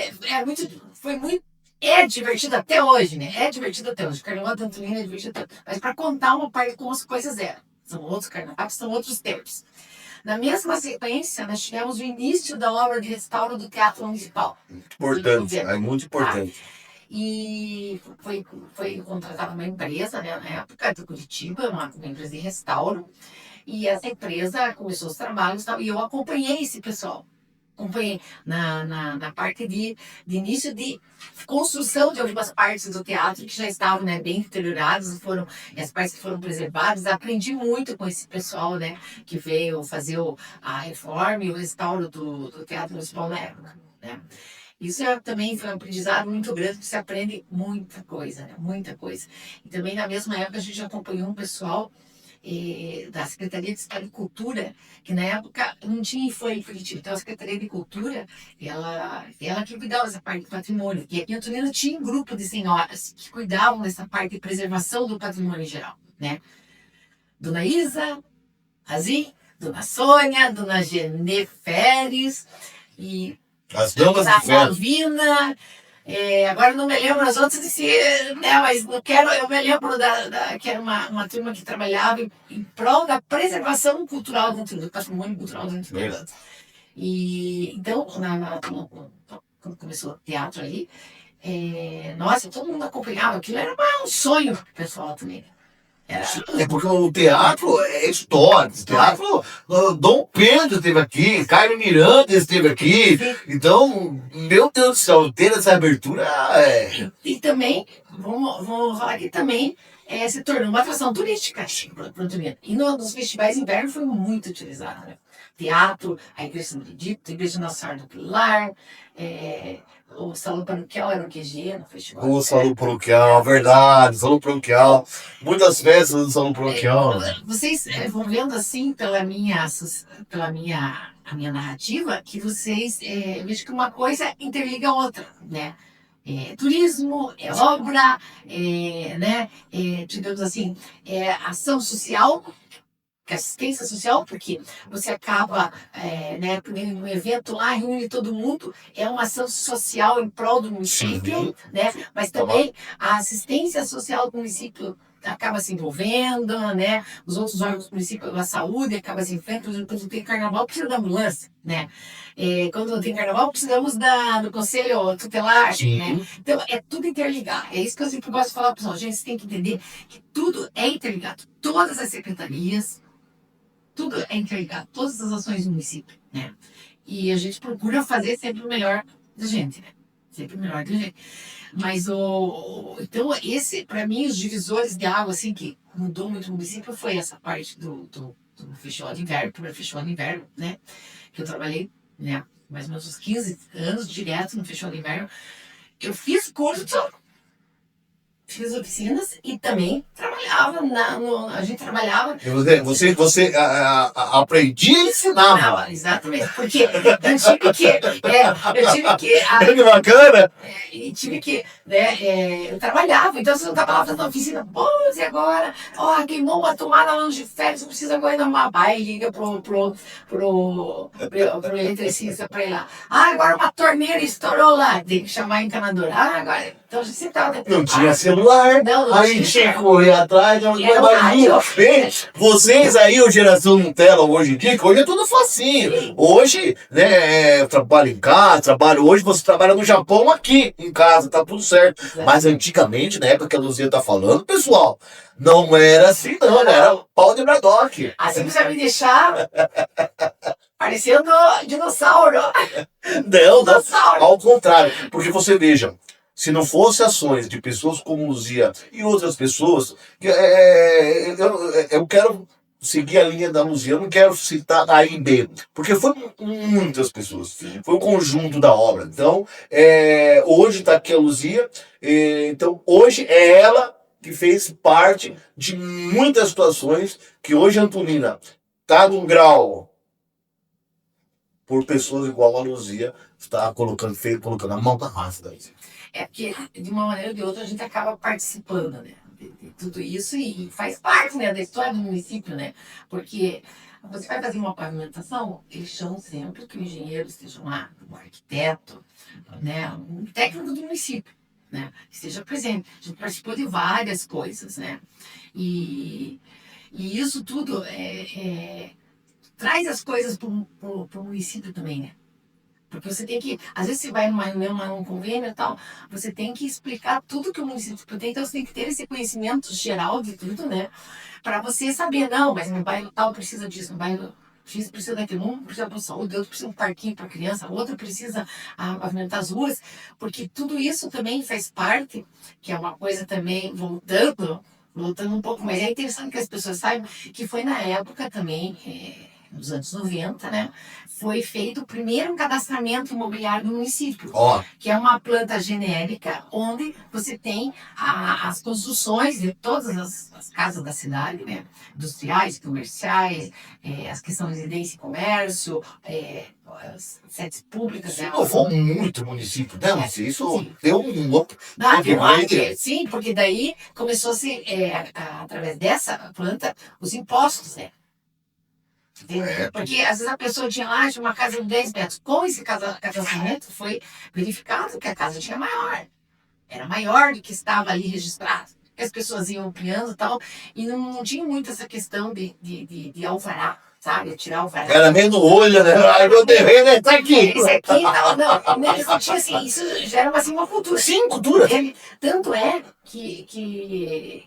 É divertido até hoje, né? É divertido até hoje. O carnaval da Antolina é divertido até hoje. Mas para contar uma parte como as coisas eram. São outros carnavais, são outros tempos. Na mesma sequência, nós tivemos o início da obra de restauro do Teatro Municipal. Importante, é muito importante. E foi contratada uma empresa, né, na época, de Curitiba, uma empresa de restauro. E essa empresa começou os trabalhos e eu acompanhei esse pessoal. Acompanhei na parte de início de construção de algumas partes do teatro que já estavam, né, bem deterioradas, as partes que foram preservadas. Aprendi muito com esse pessoal, né, que veio fazer a reforma e o restauro do Teatro Municipal na época, né. Isso também foi um aprendizado muito grande, porque você aprende muita coisa, né, muita coisa. E também na mesma época a gente acompanhou um pessoal da Secretaria de Estado e Cultura, que na época não tinha foi Curitiba. Então a Secretaria de Cultura, ela que cuidava dessa parte do patrimônio. E aqui em Antolina tinha um grupo de senhoras que cuidavam dessa parte de preservação do patrimônio em geral, né? Dona Isa, Razi, Dona Sônia, Dona Genê Feres e as damas de ferro. Malvina. Agora não me lembro as outras, né, mas eu me lembro que era uma turma que trabalhava em prol da preservação cultural do patrimônio cultural dentro do Brasil. E então, quando começou o teatro ali, nossa, todo mundo acompanhava, aquilo era um sonho pro pessoal também. É porque o teatro é história. O teatro, Dom Pedro esteve aqui, Carmen Miranda esteve aqui. Então, meu Deus do céu, ter essa abertura E também, vamos falar que também se tornou uma atração turística para o Antolina. E nos festivais de inverno foi muito utilizado, né? Teatro, a Igreja São Benedito, a Igreja Nossa Senhora do Pilar, o Salão Paroquial era o QG no festival. O Salão Paroquial, verdade, Salão Paroquial. Muitas festas do Salão Paroquial. Vocês vão vendo assim pela minha narrativa que vocês vejo que uma coisa interliga a outra, né? turismo, obra, né, digamos assim, ação social, que é assistência social, porque você acaba, né, um evento lá, reúne todo mundo, é uma ação social em prol do município, né, mas também a assistência social do município acaba se envolvendo, né, os outros órgãos do município, a saúde acaba se envolvendo, quando tem carnaval precisa da ambulância, né, quando tem carnaval precisamos do conselho tutelar, né, então é tudo interligado, é isso que eu sempre gosto de falar para o pessoal, gente, você tem que entender que tudo é interligado, todas as secretarias, tudo é interligado, todas as ações do município, né? E a gente procura fazer sempre o melhor da gente, né? Sempre o melhor da gente. Mas então, esse, para mim, os divisores de água, assim, que mudou muito o município foi essa parte do festival de inverno, primeiro festival de inverno, né? Que eu trabalhei, né? Mais ou menos uns 15 anos direto no festival de inverno. Eu fiz curso, fiz oficinas e também trabalhava a gente trabalhava. Você aprendia e ensinava. Não, exatamente, porque eu tive que Que bacana! e tive que, né, eu trabalhava, então você não estava lá fazendo oficina, pô, e agora? Ó, queimou uma tomada lá no de férias, você precisa agora ir numa baia, liga pro eletricista para ir lá. Ah, agora uma torneira estourou lá, tem que chamar a encanadora. Ah, agora, então a gente sempre tava... Não tinha celular, não aí tinha que correr atrás. rádio. Bem, vocês aí, o Geração Nutella, hoje em dia, que hoje é tudo facinho. Hoje, né, trabalho em casa, hoje você trabalha no Japão aqui, em casa, tá tudo certo. Mas antigamente, na época que a Luzia tá falando, pessoal, não era assim não, né? Era pau de Bradock. Assim você vai me deixar parecendo dinossauro. Não, ao contrário. Porque você veja, se não fosse ações de pessoas como Luzia e outras pessoas, eu quero seguir a linha da Luzia, eu não quero citar A e B, porque foi muitas pessoas, foi o conjunto da obra. Então, hoje está aqui a Luzia, então hoje é ela que fez parte de muitas situações que hoje a Antonina está num grau por pessoas igual a Luzia, está colocando a mão na massa daí. Porque, de uma maneira ou de outra, a gente acaba participando, né, de tudo isso e faz parte, né, da história do município, né? Porque você vai fazer uma pavimentação, eles chamam sempre que o engenheiro esteja lá, um arquiteto, né, um técnico do município, né, esteja presente. A gente participou de várias coisas, né? E isso tudo traz as coisas para o município também, né? Porque você tem que, às vezes você vai numa reunião, num convênio e tal, você tem que explicar tudo que o município tem, então você tem que ter esse conhecimento geral de tudo, né? Para você saber, não, mas no bairro tal precisa disso, no bairro X precisa daquilo, um precisa para saúde, outro precisa de um parquinho para criança, outro precisa pavimentar as ruas, porque tudo isso também faz parte, que é uma coisa também voltando um pouco, mas é interessante que as pessoas saibam que foi na época também, nos anos 90, né, foi feito o primeiro cadastramento imobiliário do município, que é uma planta genérica onde você tem as construções de todas as casas da cidade, né, industriais, comerciais, as que são residência e comércio, as sedes públicas. Isso inovou muito o município, né? Isso sim. Deu um outro. Sim, porque daí começou-se, através dessa planta, os impostos, né? Porque às vezes a pessoa tinha uma casa de 10 metros. Com esse cadastramento foi verificado que a casa tinha era maior do que estava ali registrado. As pessoas iam ampliando e tal, e não tinha muito essa questão de alvará, sabe? Tirar o alvará. Era meio no olho, né? Ai, meu terreno está aqui. Isso aqui, não, eles não tinham assim, isso já era assim, uma cultura. Sim, cultura. Tanto é que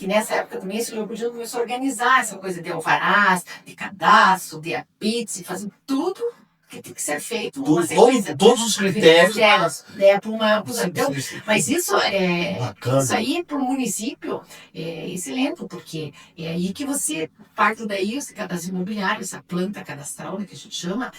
nessa época também esse grupo de começou a organizar essa coisa de alvarás, de cadastro, de apitse, fazendo tudo que tem que ser feito. Todos os critérios. Para uma então, mas isso aí para o município é excelente, porque é aí que você parte daí, esse cadastro imobiliário, essa planta cadastral, né, que a gente chama,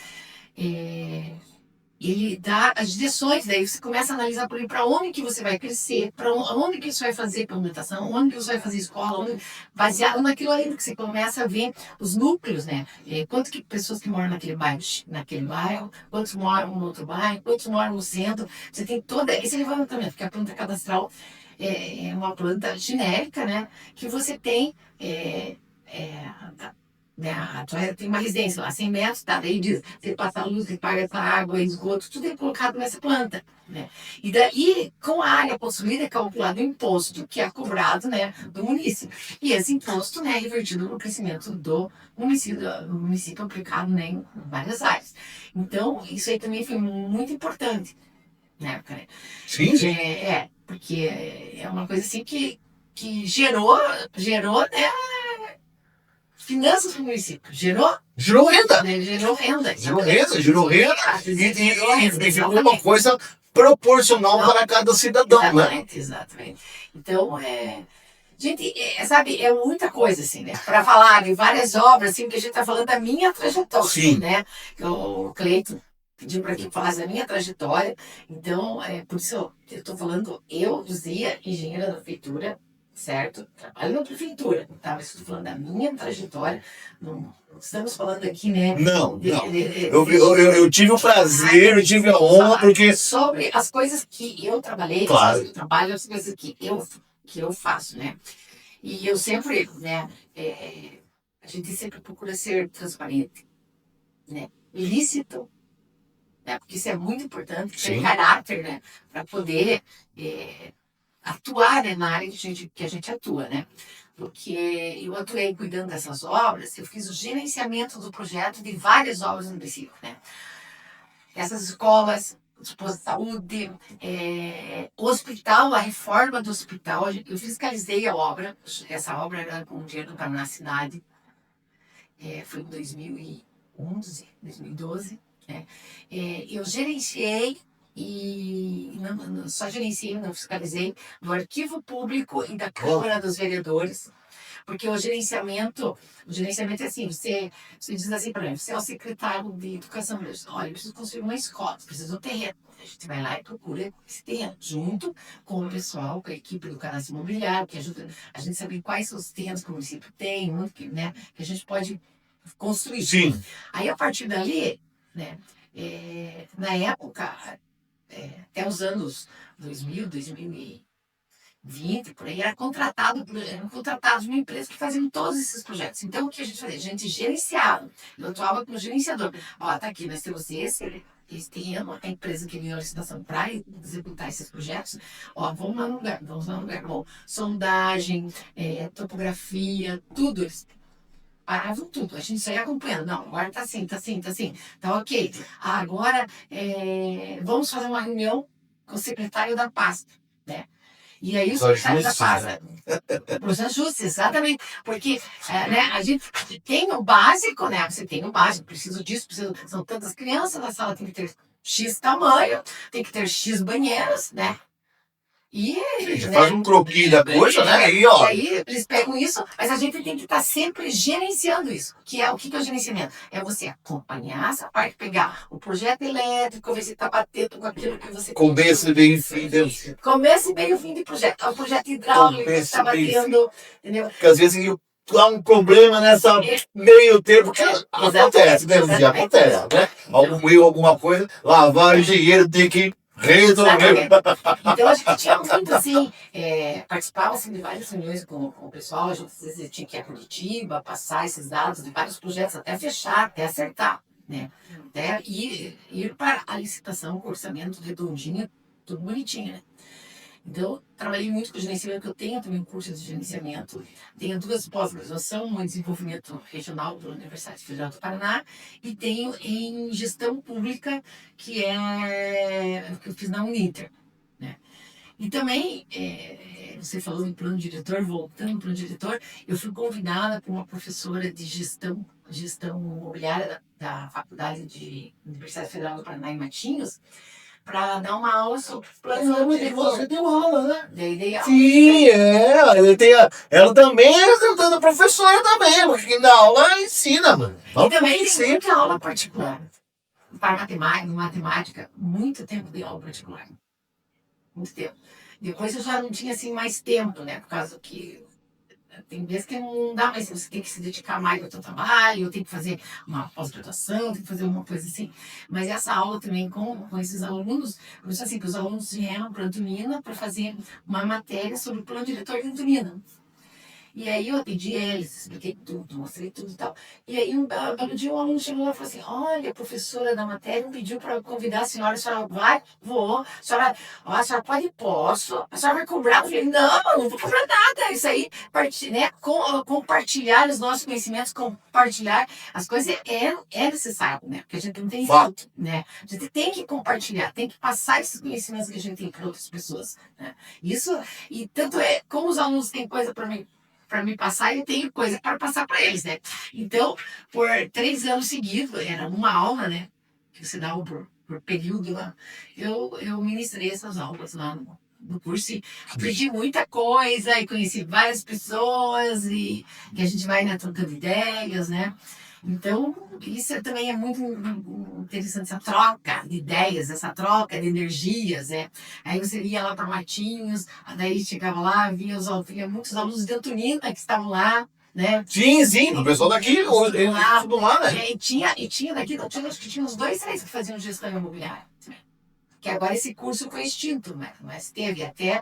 ele dá as direções, daí você começa a analisar por para onde que você vai crescer, para onde que você vai fazer implementação, onde que você vai fazer escola, baseado naquilo ali que você começa a ver os núcleos, né? Quantas que pessoas que moram naquele bairro, quantos moram no outro bairro, quantos moram no centro. Você tem todo esse levantamento, porque a planta cadastral é uma planta genérica, né? Que você tem né, tem uma residência lá, 100 metros, tá? Daí diz, você passa a luz, você paga essa água, esgoto, tudo é colocado nessa planta, né? E daí, com a área possuída, é calculado o imposto que é cobrado, né, do município. E esse imposto, né, é revertido no crescimento do município aplicado, né, em várias áreas. Então, isso aí também foi muito importante, né, cara? Sim, sim. Porque é uma coisa assim que gerou, né, finanças para o município. Gerou renda. Né? Gerou renda. Gerou renda. E ficou uma coisa proporcional para cada cidadão, exatamente, né? Exatamente. Então, gente, sabe, é muita coisa, assim, né? Para falar de várias obras, assim, que a gente está falando da minha trajetória, sim, né? O Cleiton pediu para que eu falasse da minha trajetória. Então, por isso eu estou falando, eu, Luzia, engenheira da prefeitura, certo? Trabalho na prefeitura, tá? Mas estou falando da minha trajetória. Não estamos falando aqui, né? Não. Eu tive o prazer, eu tive a honra, porque... Sobre as coisas que eu trabalhei, claro. Eu trabalho, as coisas que eu faço, né? E eu sempre, né? A gente sempre procura ser transparente, né? Ilícito, né? Porque isso é muito importante, ter caráter, né? Para poder atuar, né, na área que a gente atua, né? Porque eu atuei cuidando dessas obras, eu fiz o gerenciamento do projeto de várias obras no município, né? Essas escolas, os postos de saúde, hospital, a reforma do hospital, eu fiscalizei a obra, essa obra era com dinheiro do Paraná Cidade, foi em 2011, 2012, né? Eu gerenciei e não só gerenciei, não fiscalizei, do Arquivo Público e da Câmara dos Vereadores, porque o gerenciamento é assim, você diz assim para mim, você é o secretário de Educação, olha, eu preciso construir uma escola, preciso de um terreno. A gente vai lá e procura esse terreno, junto com o pessoal, com a equipe do cadastro imobiliário, que ajuda a gente a saber quais são os terrenos que o município tem, né, que a gente pode construir. Sim. Aí, a partir dali, né, na época, até os anos 2000, 2020, por aí, eram contratados de uma empresa que fazia todos esses projetos. Então, o que a gente fazia? A gente gerenciava. Eu atuava como gerenciador. Ó, tá aqui, nós temos esse terreno, a empresa que ganhou a licitação para executar esses projetos. Ó, vamos lá no lugar. Bom, sondagem, topografia, tudo isso. Paravam tudo, a gente só ia acompanhando. Não, agora tá assim, tá ok. Agora vamos fazer uma reunião com o secretário da pasta, né? E aí o secretário da pasta, processo justo, exatamente, porque né, a gente tem o básico, né? Você tem o básico, preciso disso, são tantas crianças na sala, tem que ter X tamanho, tem que ter X banheiros, né? E né, faz um croquis da coisa, né? E aí eles pegam isso, mas a gente tem que estar sempre gerenciando isso. Que é o que é o gerenciamento? É você acompanhar essa parte, pegar o projeto elétrico, ver se está batendo com aquilo que você começo, meio e fim. Comece, meio e fim de projeto. O projeto hidráulico que está batendo, entendeu? Porque às vezes há um problema nessa meio tempo que acontece, né? Acontece, né? Algum erro, alguma coisa, lá vai o engenheiro, tem que resolver. Então a gente tinha muito assim, participava assim, de várias reuniões com o pessoal, a gente às vezes tinha que ir a Curitiba, passar esses dados de vários projetos, até fechar, até acertar, né? Até ir para a licitação com orçamento redondinho, tudo bonitinho, né? Então, trabalhei muito com gerenciamento, eu tenho também um curso de gerenciamento, tenho 2 pós-graduação, uma em desenvolvimento regional da Universidade Federal do Paraná e tenho em gestão pública, que eu fiz na Uninter, né? E também, você falou em plano diretor, voltando para o diretor, eu fui convidada por uma professora de gestão imobiliária da Faculdade de Universidade Federal do Paraná em Matinhos, para dar uma aula sobre plano diretor. Você deu aula, né? Dei aula. Sim, ela também é cantando professora também, porque na aula ensina, mano. E também tem muita aula particular. para matemática, muito tempo de aula particular. Muito tempo. Depois eu já não tinha assim mais tempo, né? Por causa que tem vezes que não dá mais, você tem que se dedicar mais ao seu trabalho, tem que fazer uma pós-graduação, tem que fazer uma coisa assim. Mas essa aula também com esses alunos, por isso assim, que os alunos vieram para a Antonina para fazer uma matéria sobre o plano diretor de Antonina. E aí eu atendi eles, expliquei tudo, mostrei tudo e tal. E aí um belo dia um aluno chegou lá e falou assim, olha, a professora da matéria me pediu para convidar a senhora vai? Vou. A senhora pode? Posso. A senhora vai cobrar? Eu falei, não vou cobrar nada. Isso aí, né, compartilhar os nossos conhecimentos, compartilhar as coisas é necessário, né? Porque a gente não tem Fato. né? A gente tem que compartilhar, tem que passar esses conhecimentos que a gente tem para outras pessoas, né? Isso, e tanto é, como os alunos têm coisa para me passar, eu tenho coisa para passar para eles, né? Então, por 3 anos seguidos, era uma aula, né? Que você dava por período lá. Eu ministrei essas aulas lá no curso e aprendi muita coisa e conheci várias pessoas e que a gente vai, né, trocando ideias, né? Então, isso também é muito interessante, essa troca de ideias, essa troca de energias, né? Aí você ia lá para Matinhos, daí chegava lá, via muitos alunos de Antonina que estavam lá, né? Sim, o pessoal daqui, eles estudam lá, né? E tinha daqui, acho que tinha uns 2, 3 que faziam gestão imobiliária. Que agora esse curso foi extinto, né? Mas teve até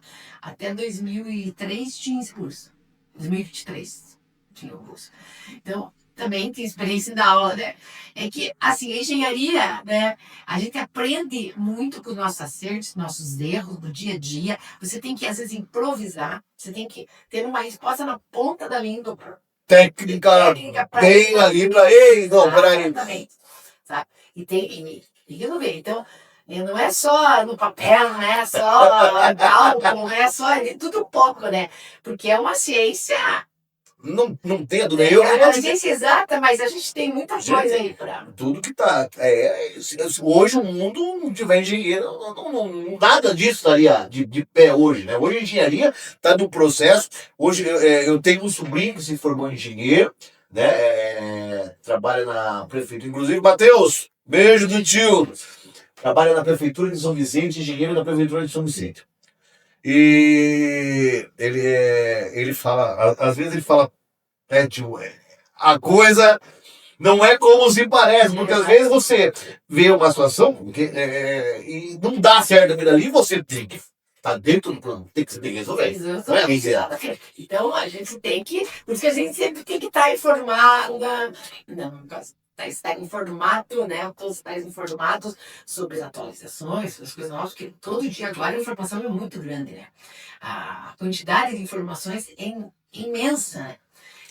2003 tinha esse curso. 2023 tinha o curso. Então, também tem experiência da aula, né? É que, assim, a engenharia, né? A gente aprende muito com os nossos acertos, nossos erros do dia a dia. Você tem que, às vezes, improvisar. Você tem que ter uma resposta na ponta da língua. Técnica bem ali para... Ei, não, peraí. Exatamente. Sabe? E eu não vejo. Então, não é só no papel, não é só cálculo, não é só tudo pouco, né? Porque é uma ciência. Não tem a dúvida. É uma ciência exata, mas a gente tem muita coisa aí para. Tudo que tá. Hoje o mundo não tiver engenheiro, nada disso estaria de pé hoje, né? Hoje a engenharia está no processo. Hoje eu tenho um sobrinho que se formou em engenheiro, né? Trabalha na prefeitura. Inclusive, Matheus, beijo do tio. Trabalha na prefeitura de São Vicente, engenheiro da prefeitura de São Vicente. E ele fala, às vezes ele fala, tio, a coisa não é como se parece, porque às vezes você vê uma situação e não dá certo aquilo ali, você tem que estar dentro do plano, tem que resolver. Não é então a gente tem que, por isso que a gente sempre tem que estar informada, não, estar informado, né? Todos estarem informados sobre as atualizações, sobre as coisas novas, porque todo dia agora a informação é muito grande, né? A quantidade de informações é imensa, né?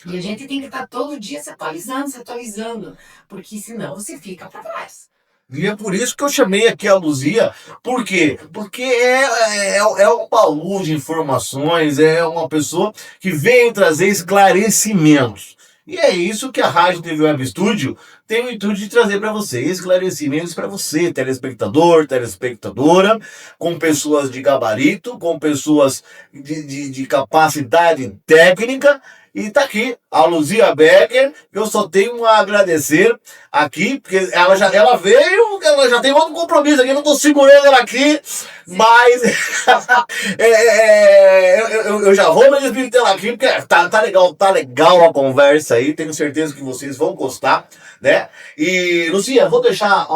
E a gente tem que estar todo dia se atualizando, porque senão você fica para trás. E é por isso que eu chamei aqui a Luzia. Por quê? Porque é um baú de informações, é uma pessoa que vem trazer esclarecimentos. E é isso que a Rádio TV Web Studio tem o intuito de trazer para você, esclarecimentos para você, telespectador, telespectadora, com pessoas de gabarito, com pessoas de capacidade técnica. E tá aqui a Luzia Becker, eu só tenho a agradecer aqui, porque ela veio, ela já tem outro compromisso aqui, eu não tô segurando ela aqui, mas eu já vou me despedir dela aqui, porque tá legal a conversa aí, tenho certeza que vocês vão gostar, né? E, Luzia, vou deixar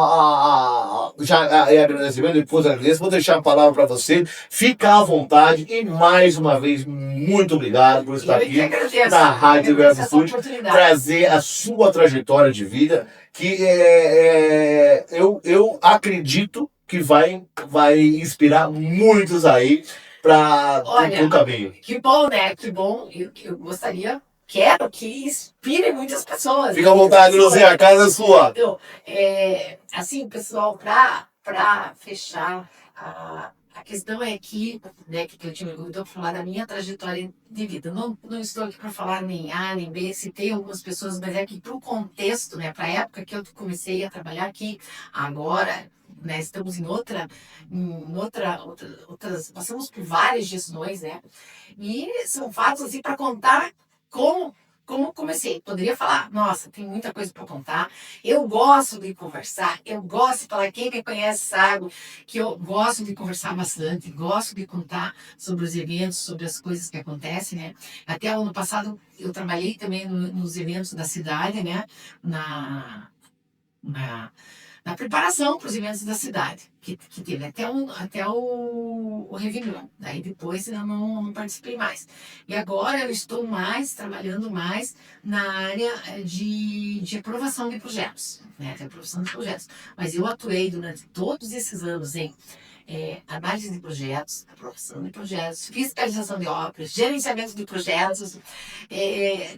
já agradecimento, depois agradeço, vou deixar a palavra para você, fica à vontade e mais uma vez, muito obrigado por estar aqui na Rádio Web Studio, trazer a sua trajetória de vida, que eu acredito que vai inspirar muitos aí para o caminho. Que bom, né? Que bom. Eu gostaria, quero que inspire muitas pessoas. Fica à vontade, Luzia, a casa é sua. Então, assim, pessoal, para fechar, a questão é que, né, que eu tinha para falar da minha trajetória de vida. Não estou aqui para falar nem A, nem B, citei algumas pessoas, mas é que para o contexto, né, para a época que eu comecei a trabalhar aqui, agora, né, estamos em outras, passamos por várias gestões, né, e são fatos assim para contar como como comecei. Poderia falar, nossa, tem muita coisa para contar. Eu gosto de conversar, eu gosto de falar. Quem me conhece sabe que eu gosto de conversar bastante, gosto de contar sobre os eventos, sobre as coisas que acontecem, né? Até o ano passado eu trabalhei também nos eventos da cidade, né? Na, na na preparação para os eventos da cidade, que teve até o Réveillon. Daí depois eu não participei mais. E agora eu estou trabalhando mais na área de aprovação de projetos, né? De aprovação de projetos. Mas eu atuei durante todos esses anos em análise de projetos, aprovação de projetos, fiscalização de obras, gerenciamento de projetos,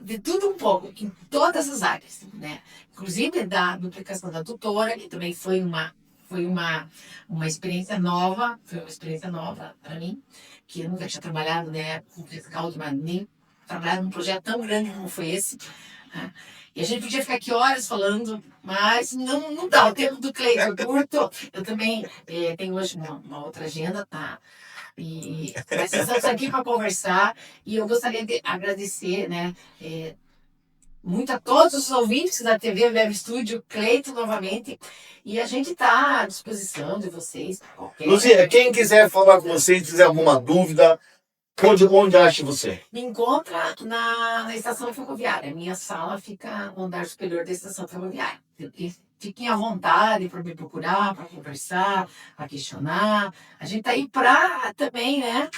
de tudo um pouco, em todas as áreas, né? Inclusive da duplicação da tutora, que também foi uma experiência nova, para mim, que eu nunca tinha trabalhado, né, com fiscal, mas nem trabalhado num projeto tão grande como foi esse, né? E a gente podia ficar aqui horas falando, mas não dá. O tempo do Cleiton é curto. Eu também tenho hoje uma outra agenda, tá? Mas estamos aqui para conversar e eu gostaria de agradecer, né, muito a todos os ouvintes da TV Web Studio, Cleiton novamente. E a gente está à disposição de vocês. Luzia, quem quiser falar com você, se tiver alguma dúvida, onde acha você? Me encontra na estação ferroviária. Minha sala fica no andar superior da estação ferroviária. Fiquem à vontade para me procurar, para conversar, para questionar. A gente está aí para também, né?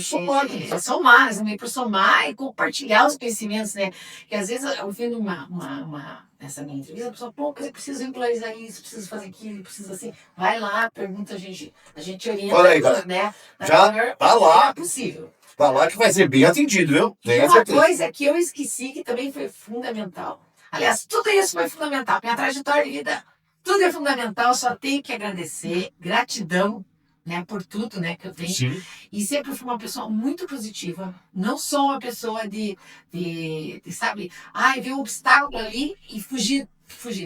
Somar, também para somar e compartilhar os conhecimentos, né? Que às vezes, ouvindo essa minha entrevista, a pessoa, pô, eu preciso regularizar isso, preciso fazer aquilo, preciso assim. Vai lá, pergunta, a gente orienta, olha aí, né? Já tá lá. É possível. Vai lá que vai ser bem atendido, viu? E uma coisa que eu esqueci, que também foi fundamental. Aliás, tudo isso foi fundamental. Minha trajetória de vida, tudo é fundamental. Só tenho que agradecer, gratidão, né, por tudo, né, que eu tenho. Sim. E sempre fui uma pessoa muito positiva. Não sou uma pessoa de sabe, ver um obstáculo ali e fugir.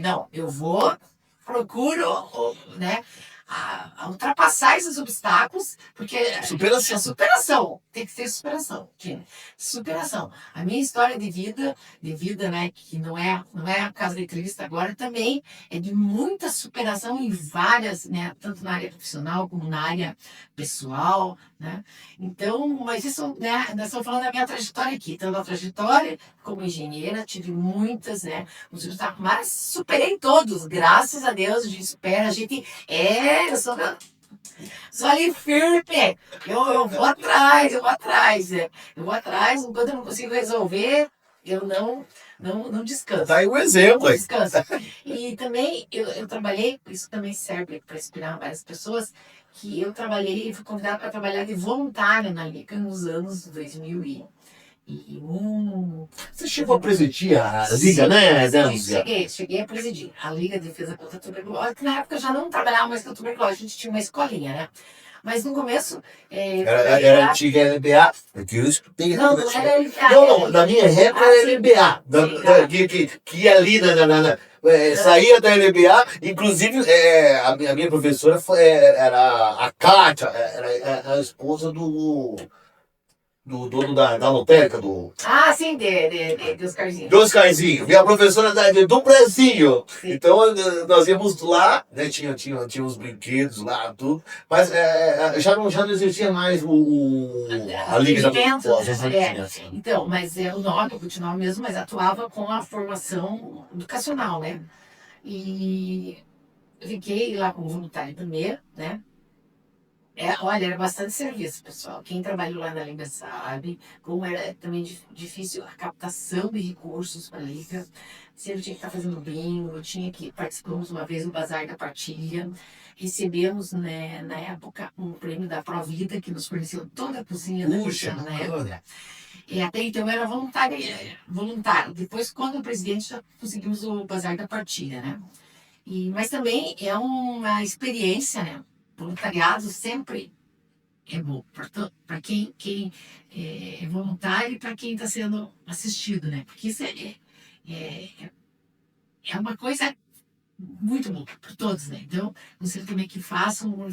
Não, eu vou, procuro, né, a ultrapassar esses obstáculos, porque Superação. é superação, tem que ter superação, Tina. Superação. A minha história de vida, né, que não é a casa da entrevista agora, também é de muita superação em várias, né, tanto na área profissional como na área pessoal, né? Então, mas isso, né, nós estamos falando da minha trajetória aqui, tanto a trajetória como engenheira, tive muitas, né, mas superei todos, graças a Deus, a gente supera, eu sou ali firme, eu vou atrás, enquanto eu não consigo resolver, eu não descanso. Tá aí o exemplo. Não descanso. E também eu trabalhei, isso também serve para inspirar várias pessoas, que eu trabalhei, fui convidada para trabalhar de voluntária na Liga nos anos 2001. Você chegou a presidir a Liga, né, Danzia? Cheguei a presidir a Liga de Defesa contra a Tuberculose, que na época eu já não trabalhava mais com a tuberculose, a gente tinha uma escolinha, né? Mas no começo... Era a antiga LBA, porque eu escutei. Não era LBA. Não, na minha época era LBA, que ia ali saía da LBA, inclusive a minha professora era a Kátia, era a esposa do dono da lotérica, sim, de Oscarzinho. Do Oscarzinho. Minha professora do Brasil. Sim. Então, nós íamos lá, né? Tinha uns brinquedos lá, tudo. Mas já não existia mais a Liga da Tuberculose. Então, mas o nome continuava mesmo, mas atuava com a formação educacional, né? E fiquei lá como voluntária primeiro, né? Olha, era bastante serviço, pessoal. Quem trabalhou lá na Liga sabe como era também difícil a captação de recursos para a Liga. Sempre tinha que estar fazendo bingo, participamos uma vez do Bazar da Partilha. Recebemos, né, na época, um prêmio da Provida, que nos forneceu toda a cozinha da Liga na época. E até então eu era voluntário. Depois, quando o presidente, já conseguimos o Bazar da Partilha, né? Mas também é uma experiência, né? Voluntariado sempre é bom para quem é voluntário e para quem está sendo assistido, né? Porque isso é uma coisa muito boa para todos, né? Então, você também que faça um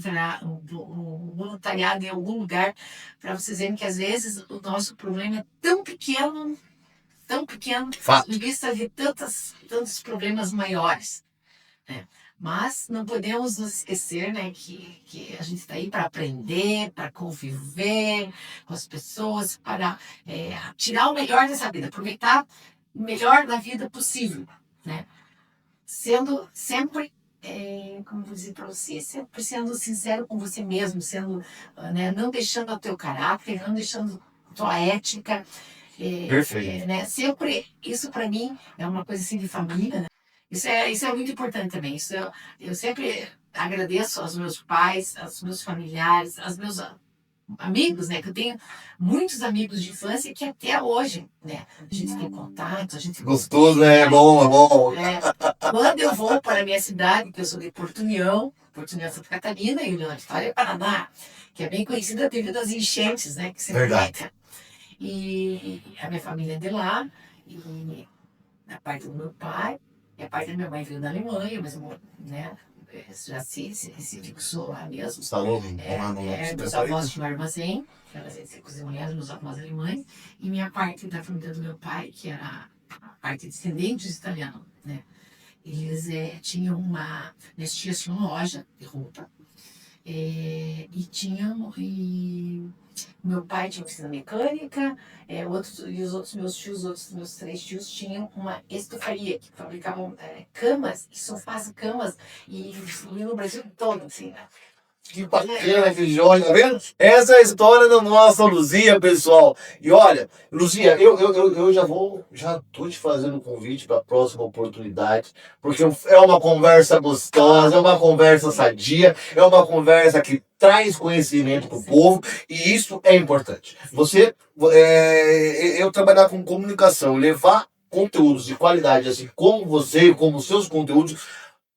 voluntariado em algum lugar para vocês verem que às vezes o nosso problema é tão pequeno tão pequeno Fato. em vista de tantos problemas maiores, né? Mas não podemos nos esquecer, né, que a gente está aí para aprender, para conviver com as pessoas, para tirar o melhor dessa vida, aproveitar o melhor da vida possível, né? Sendo sempre, como vou dizer para você, sempre sendo sincero com você mesmo, sendo, né, não deixando o teu caráter, não deixando a tua ética. Perfeito. Né? Sempre, isso para mim é uma coisa assim de família, né? Isso é muito importante também. Eu sempre agradeço aos meus pais, aos meus familiares, aos meus amigos, né? Que eu tenho muitos amigos de infância que até hoje, né? A gente tem contato, a gente... Gostoso, né? É bom, é bom. Quando eu vou para a minha cidade, que eu sou de Porto União, Santa Catarina, e União da Vitória, Paraná, que é bem conhecida devido às enchentes, né? Que sempre Verdade. E a minha família é de lá, e a parte do meu pai, e a parte da minha mãe veio da Alemanha, mas, né, já se fixou lá mesmo. Salão, Dos avós de armazém, que eram secos e mulheres, meus avós alemães, e minha parte da família do meu pai, que era a parte descendentes italianos, né. Eles tinham minhas tias tinham uma loja de roupa, e meu pai tinha oficina mecânica, e os outros meus tios, meus 3 tios, tinham uma estofaria que fabricavam camas e sofás e camas, e no Brasil todo, assim, né? Que bacana, que joia, tá vendo? Essa é a história da nossa Luzia, pessoal. E olha, Luzia, eu já tô te fazendo um convite para a próxima oportunidade, porque é uma conversa gostosa, é uma conversa sadia, é uma conversa que traz conhecimento para o povo, e isso é importante. Eu trabalhar com comunicação, levar conteúdos de qualidade, assim como você, como os seus conteúdos,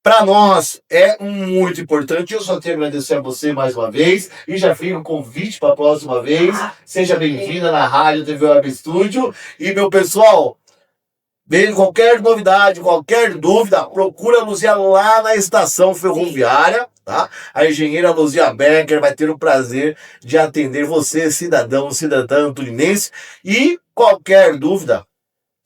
para nós é muito importante. Eu só tenho a agradecer a você mais uma vez e já fica o convite para a próxima vez. Seja bem-vinda na Rádio TV Web Studio. E, meu pessoal, qualquer novidade, qualquer dúvida, procura a Luzia lá na estação ferroviária, tá? A engenheira Luzia Becker vai ter o prazer de atender você, cidadã turinense. E qualquer dúvida,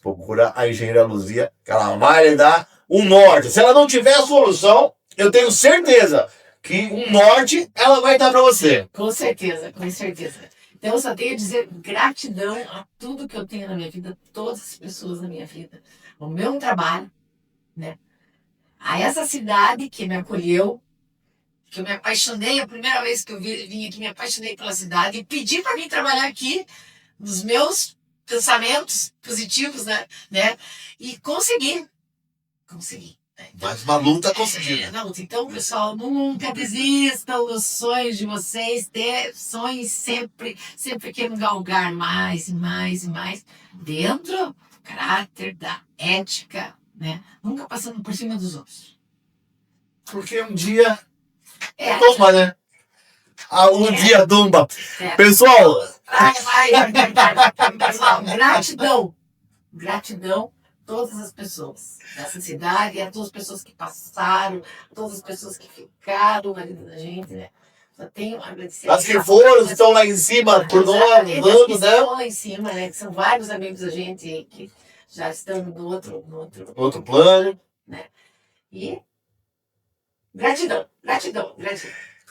procura a engenheira Luzia, que ela vai lhe dar um norte. Se ela não tiver a solução, eu tenho certeza que um norte ela vai dar para você. Com certeza, com certeza. Então eu só tenho a dizer gratidão a tudo que eu tenho na minha vida, todas as pessoas na minha vida, o meu trabalho, né? A essa cidade que me acolheu, que eu me apaixonei, a primeira vez que eu vim aqui, me apaixonei pela cidade e pedi para vir trabalhar aqui nos meus pensamentos positivos, né? E consegui. Mas uma luta conseguida. Então, pessoal, nunca desistam dos sonhos de vocês. Sonhem sempre queiram galgar mais e mais e mais. Dentro do caráter, da ética, né? Nunca passando por cima dos outros. Porque um dia tumba, né? Um dia tumba. Pessoal... Pessoal, gratidão. Todas as pessoas dessa cidade, a todas as pessoas que passaram, a todas as pessoas que ficaram na vida da gente, né? Só tenho a agradecer. As que foram, estão lá em cima, por nós, dando, né? Estão lá em cima, né? Que são vários amigos da gente que já estão no outro plano. Né? E gratidão.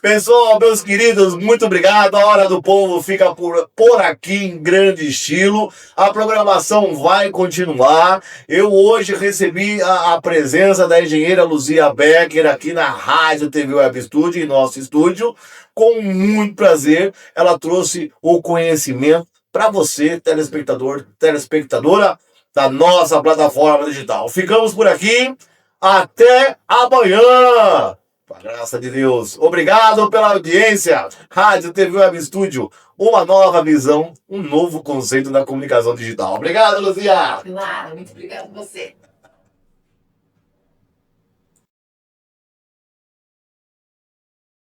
Pessoal, meus queridos, muito obrigado. A Hora do Povo fica por aqui em grande estilo. A programação vai continuar. Eu hoje recebi a presença da engenheira Luzia Becker aqui na Rádio TV Web Studio, em nosso estúdio. Com muito prazer, ela trouxe o conhecimento para você, telespectadora da nossa plataforma digital. Ficamos por aqui. Até amanhã! Com a graça de Deus. Obrigado pela audiência. Rádio TV Web Studio, uma nova visão, um novo conceito da comunicação digital. Obrigado, Luzia. Claro, muito obrigado a você.